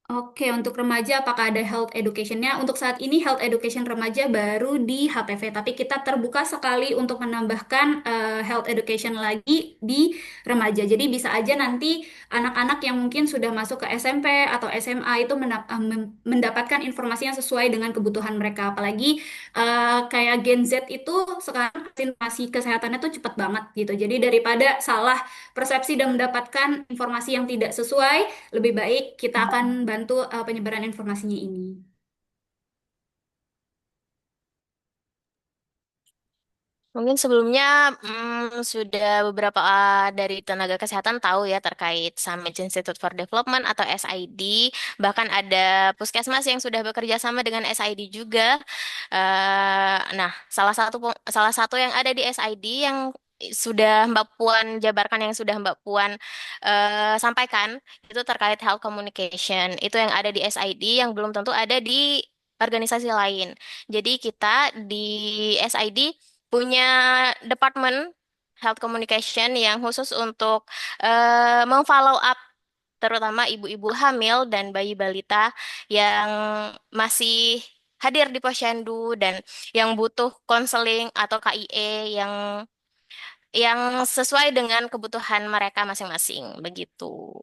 Oke, untuk remaja apakah ada health education-nya? Untuk saat ini health education remaja baru di HPV, tapi kita terbuka sekali untuk menambahkan health education lagi di remaja. Jadi bisa aja nanti anak-anak yang mungkin sudah masuk ke SMP atau SMA itu mendapatkan informasi yang sesuai dengan kebutuhan mereka. Apalagi kayak Gen Z itu sekarang informasi kesehatannya tuh cepat banget gitu. Jadi daripada salah persepsi dan mendapatkan informasi yang tidak sesuai, lebih baik kita akan bantu penyebaran informasinya ini. Mungkin sebelumnya sudah beberapa dari tenaga kesehatan tahu ya terkait Summit Institute for Development atau SID. Bahkan ada puskesmas yang sudah bekerja sama dengan SID juga. Nah, salah satu yang ada di SID yang sudah Mbak Puan jabarkan, yang sudah Mbak Puan sampaikan itu terkait health communication. Itu yang ada di SID yang belum tentu ada di organisasi lain. Jadi kita di SID punya departemen health communication yang khusus untuk memfollow up terutama ibu-ibu hamil dan bayi balita yang masih hadir di posyandu dan yang butuh konseling atau KIE yang sesuai dengan kebutuhan mereka masing-masing begitu.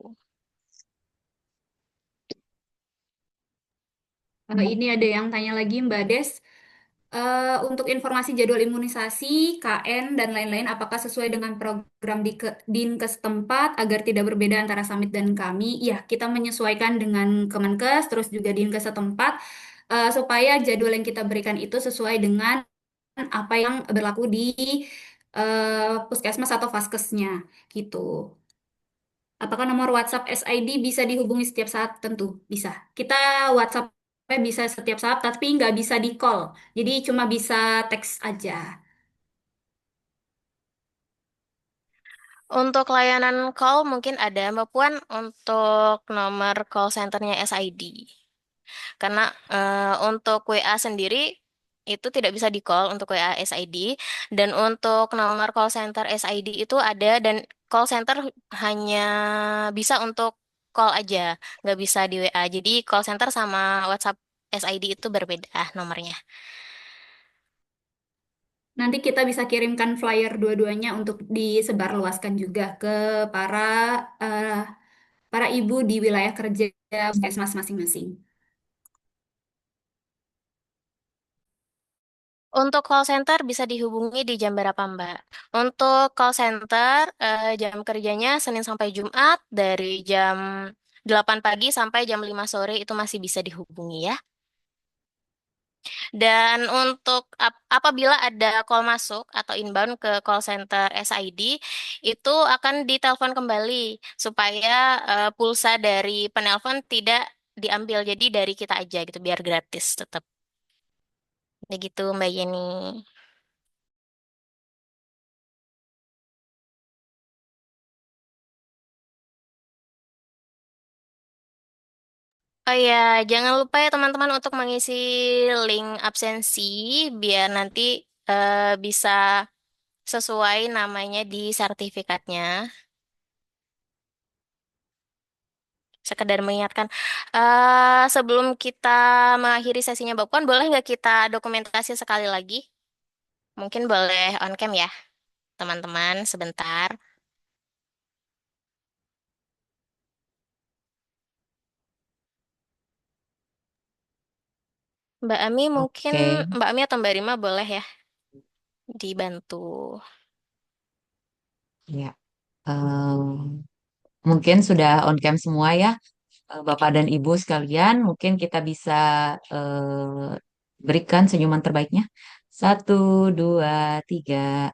Ini ada yang tanya lagi Mbak Des. Untuk informasi jadwal imunisasi, KN, dan lain-lain, apakah sesuai dengan program di Dinkes tempat agar tidak berbeda antara Summit dan kami? Ya, kita menyesuaikan dengan Kemenkes, terus juga Dinkes setempat, supaya jadwal yang kita berikan itu sesuai dengan apa yang berlaku di puskesmas atau vaskesnya, gitu. Apakah nomor WhatsApp SID bisa dihubungi setiap saat? Tentu bisa. Kita WhatsApp bisa setiap saat, tapi nggak bisa di call. Jadi cuma bisa teks aja. Untuk layanan call mungkin ada Mbak Puan untuk nomor call centernya SID. Karena untuk WA sendiri itu tidak bisa di-call untuk WA SID dan untuk nomor call center SID itu ada dan call center hanya bisa untuk call aja, nggak bisa di WA. Jadi call center sama WhatsApp SID itu berbeda nomornya. Nanti kita bisa kirimkan flyer dua-duanya untuk disebarluaskan juga ke para eh, para ibu di wilayah kerja puskesmas masing-masing. Untuk call center bisa dihubungi di jam berapa, Mbak? Untuk call center jam kerjanya Senin sampai Jumat dari jam 8 pagi sampai jam 5 sore itu masih bisa dihubungi ya. Dan untuk apabila ada call masuk atau inbound ke call center SID itu akan ditelepon kembali supaya pulsa dari penelpon tidak diambil. Jadi dari kita aja gitu biar gratis tetap. Begitu Mbak Yeni. Oh ya, jangan lupa ya teman-teman untuk mengisi link absensi biar nanti bisa sesuai namanya di sertifikatnya. Sekedar mengingatkan, sebelum kita mengakhiri sesinya Mbak Puan, boleh nggak kita dokumentasi sekali lagi? Mungkin boleh on cam ya, teman-teman, sebentar. Mbak Ami mungkin, Oke, Mbak Ami atau Mbak Rima boleh ya dibantu. ya. Mungkin sudah on cam semua ya, Bapak dan Ibu sekalian. Mungkin kita bisa berikan senyuman terbaiknya. Satu, dua, tiga.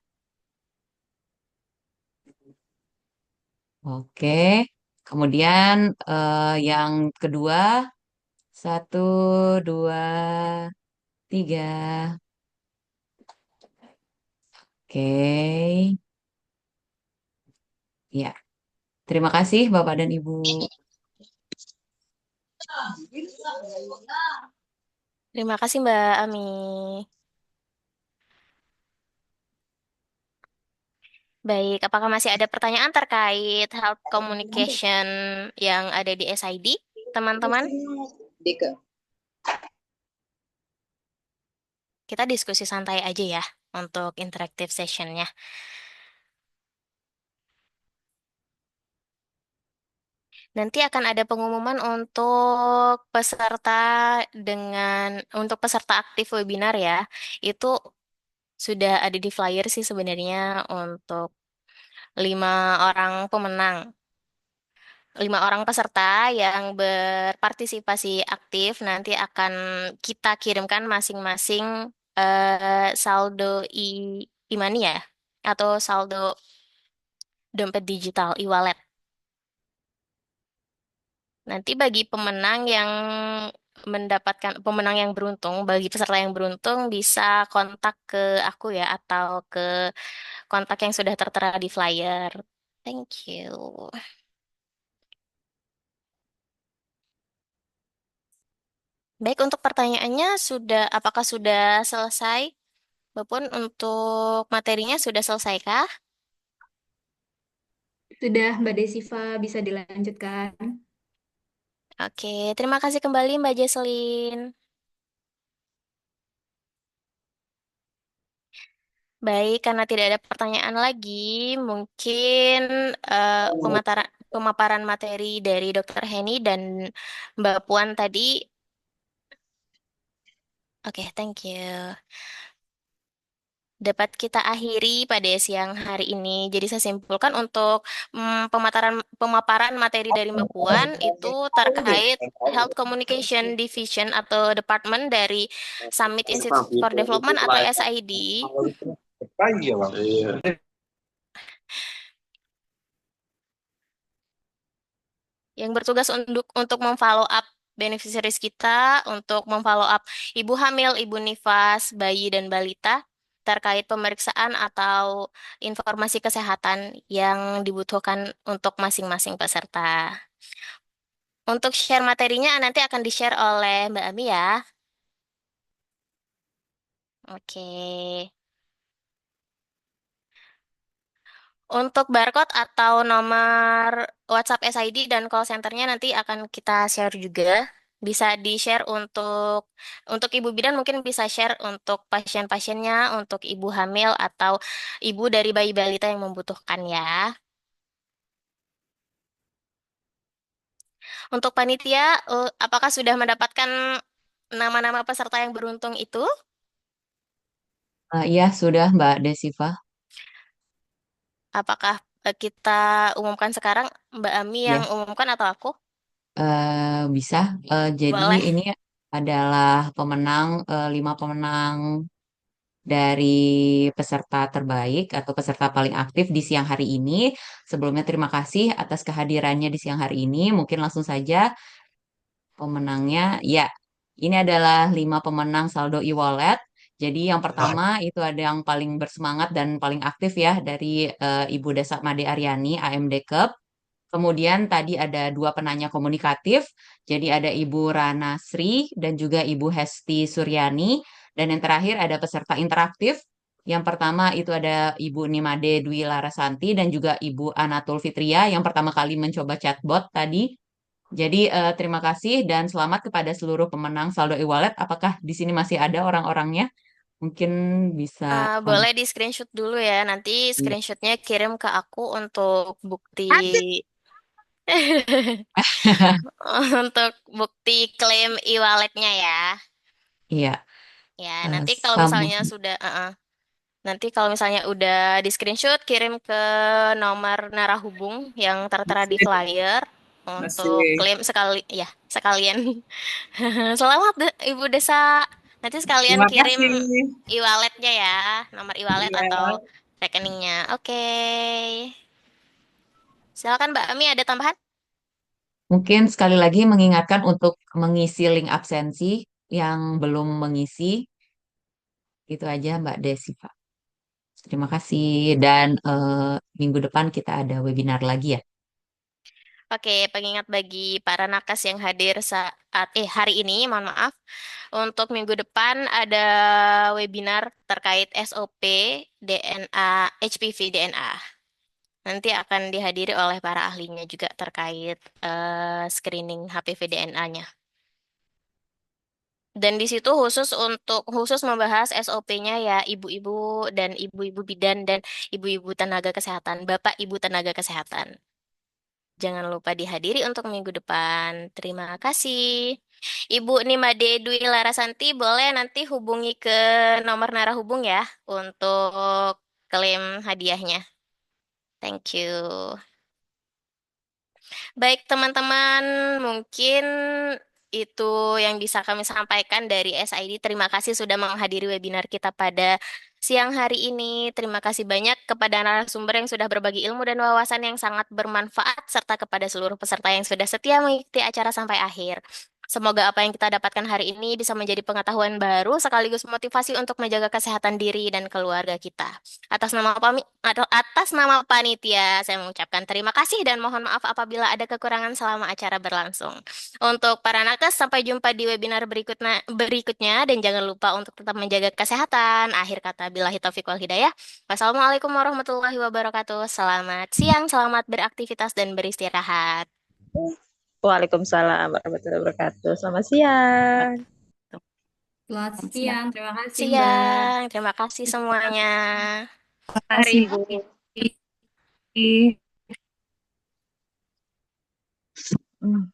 Oke. Kemudian yang kedua, satu, dua, tiga. Oke. Ya. Terima kasih Bapak dan Ibu. Terima kasih Mbak Ami. Baik, apakah masih ada pertanyaan terkait health communication yang ada di SID, teman-teman? Kita diskusi santai aja ya untuk interactive sessionnya. Nanti akan ada pengumuman untuk peserta aktif webinar ya. Itu sudah ada di flyer sih sebenarnya untuk 5 orang pemenang. 5 orang peserta yang berpartisipasi aktif nanti akan kita kirimkan masing-masing saldo e-money ya, atau saldo dompet digital e-wallet. Nanti bagi pemenang yang beruntung, bagi peserta yang beruntung bisa kontak ke aku ya atau ke kontak yang sudah tertera di flyer. Thank you. Baik, untuk pertanyaannya apakah sudah selesai? Maupun untuk materinya sudah selesaikah? Sudah, Mbak Desiva, bisa dilanjutkan. Oke, terima kasih kembali Mbak Jesslyn. Baik, karena tidak ada pertanyaan lagi, mungkin pemaparan materi dari Dr. Heni dan Mbak Puan tadi. Oke, thank you. Dapat kita akhiri pada siang hari ini. Jadi saya simpulkan untuk pemaparan materi dari Mbak Puan itu terkait Health Communication Division atau Department dari Summit Institute for Development atau SID yang bertugas untuk memfollow up beneficiaries kita, untuk memfollow up ibu hamil, ibu nifas, bayi dan balita terkait pemeriksaan atau informasi kesehatan yang dibutuhkan untuk masing-masing peserta. Untuk share materinya nanti akan di-share oleh Mbak Ami ya. Oke. Untuk barcode atau nomor WhatsApp SID dan call centernya nanti akan kita share juga. Bisa di-share untuk ibu bidan mungkin bisa share untuk pasien-pasiennya, untuk ibu hamil atau ibu dari bayi balita yang membutuhkan ya. Untuk panitia, apakah sudah mendapatkan nama-nama peserta yang beruntung itu? Iya, sudah Mbak Desiva. Apakah kita umumkan sekarang, Mbak Ami yang Ya, umumkan atau aku? bisa. Jadi Boleh. ini adalah 5 pemenang dari peserta terbaik atau peserta paling aktif di siang hari ini. Sebelumnya terima kasih atas kehadirannya di siang hari ini. Mungkin langsung saja pemenangnya. Ya, ini adalah 5 pemenang saldo e-wallet. Jadi yang pertama itu ada yang paling bersemangat dan paling aktif ya dari Ibu Desa Made Aryani, AMD Cup. Kemudian tadi ada 2 penanya komunikatif, jadi ada Ibu Rana Sri dan juga Ibu Hesti Suryani. Dan yang terakhir ada peserta interaktif. Yang pertama itu ada Ibu Nimade Dwi Larasanti dan juga Ibu Anatul Fitria yang pertama kali mencoba chatbot tadi. Jadi terima kasih dan selamat kepada seluruh pemenang saldo e-wallet. Apakah di sini masih ada orang-orangnya? Mungkin bisa. Boleh di screenshot dulu ya. Nanti Iya. screenshotnya kirim ke aku untuk bukti untuk bukti klaim e-walletnya ya. Iya, Ya, nanti kalau sama. misalnya nanti kalau misalnya udah di screenshot kirim ke nomor narahubung yang tertera di flyer untuk klaim ya sekalian. Selamat Ibu Desa. Nanti sekalian Terima kirim kasih. e-walletnya ya, nomor e-wallet Iya. atau rekeningnya. Oke. Silakan Mbak Ami ada tambahan? Mungkin sekali lagi mengingatkan untuk mengisi link absensi yang belum mengisi. Itu aja Mbak Desiva. Terima kasih dan minggu depan kita ada webinar lagi ya. Oke, pengingat bagi para nakes yang hadir saat hari ini, mohon maaf. Untuk minggu depan ada webinar terkait SOP DNA HPV DNA. Nanti akan dihadiri oleh para ahlinya juga terkait screening HPV DNA-nya. Dan di situ khusus membahas SOP-nya ya ibu-ibu dan ibu-ibu bidan dan ibu-ibu tenaga kesehatan, bapak ibu tenaga kesehatan. Jangan lupa dihadiri untuk minggu depan. Terima kasih. Ibu Nimade Dwi Larasanti boleh nanti hubungi ke nomor narahubung ya untuk klaim hadiahnya. Thank you. Baik, teman-teman, mungkin itu yang bisa kami sampaikan dari SID. Terima kasih sudah menghadiri webinar kita pada siang hari ini. Terima kasih banyak kepada narasumber yang sudah berbagi ilmu dan wawasan yang sangat bermanfaat, serta kepada seluruh peserta yang sudah setia mengikuti acara sampai akhir. Semoga apa yang kita dapatkan hari ini bisa menjadi pengetahuan baru sekaligus motivasi untuk menjaga kesehatan diri dan keluarga kita. Atas nama panitia, saya mengucapkan terima kasih dan mohon maaf apabila ada kekurangan selama acara berlangsung. Untuk para nakes, sampai jumpa di webinar berikutnya dan jangan lupa untuk tetap menjaga kesehatan. Akhir kata, billahi taufiq wal hidayah. Wassalamualaikum warahmatullahi wabarakatuh. Selamat siang, selamat beraktivitas dan beristirahat. Waalaikumsalam warahmatullahi wabarakatuh. Selamat siang. Selamat siang, terima kasih Mbak. Siang, terima kasih semuanya. Mari Bu. Hmm.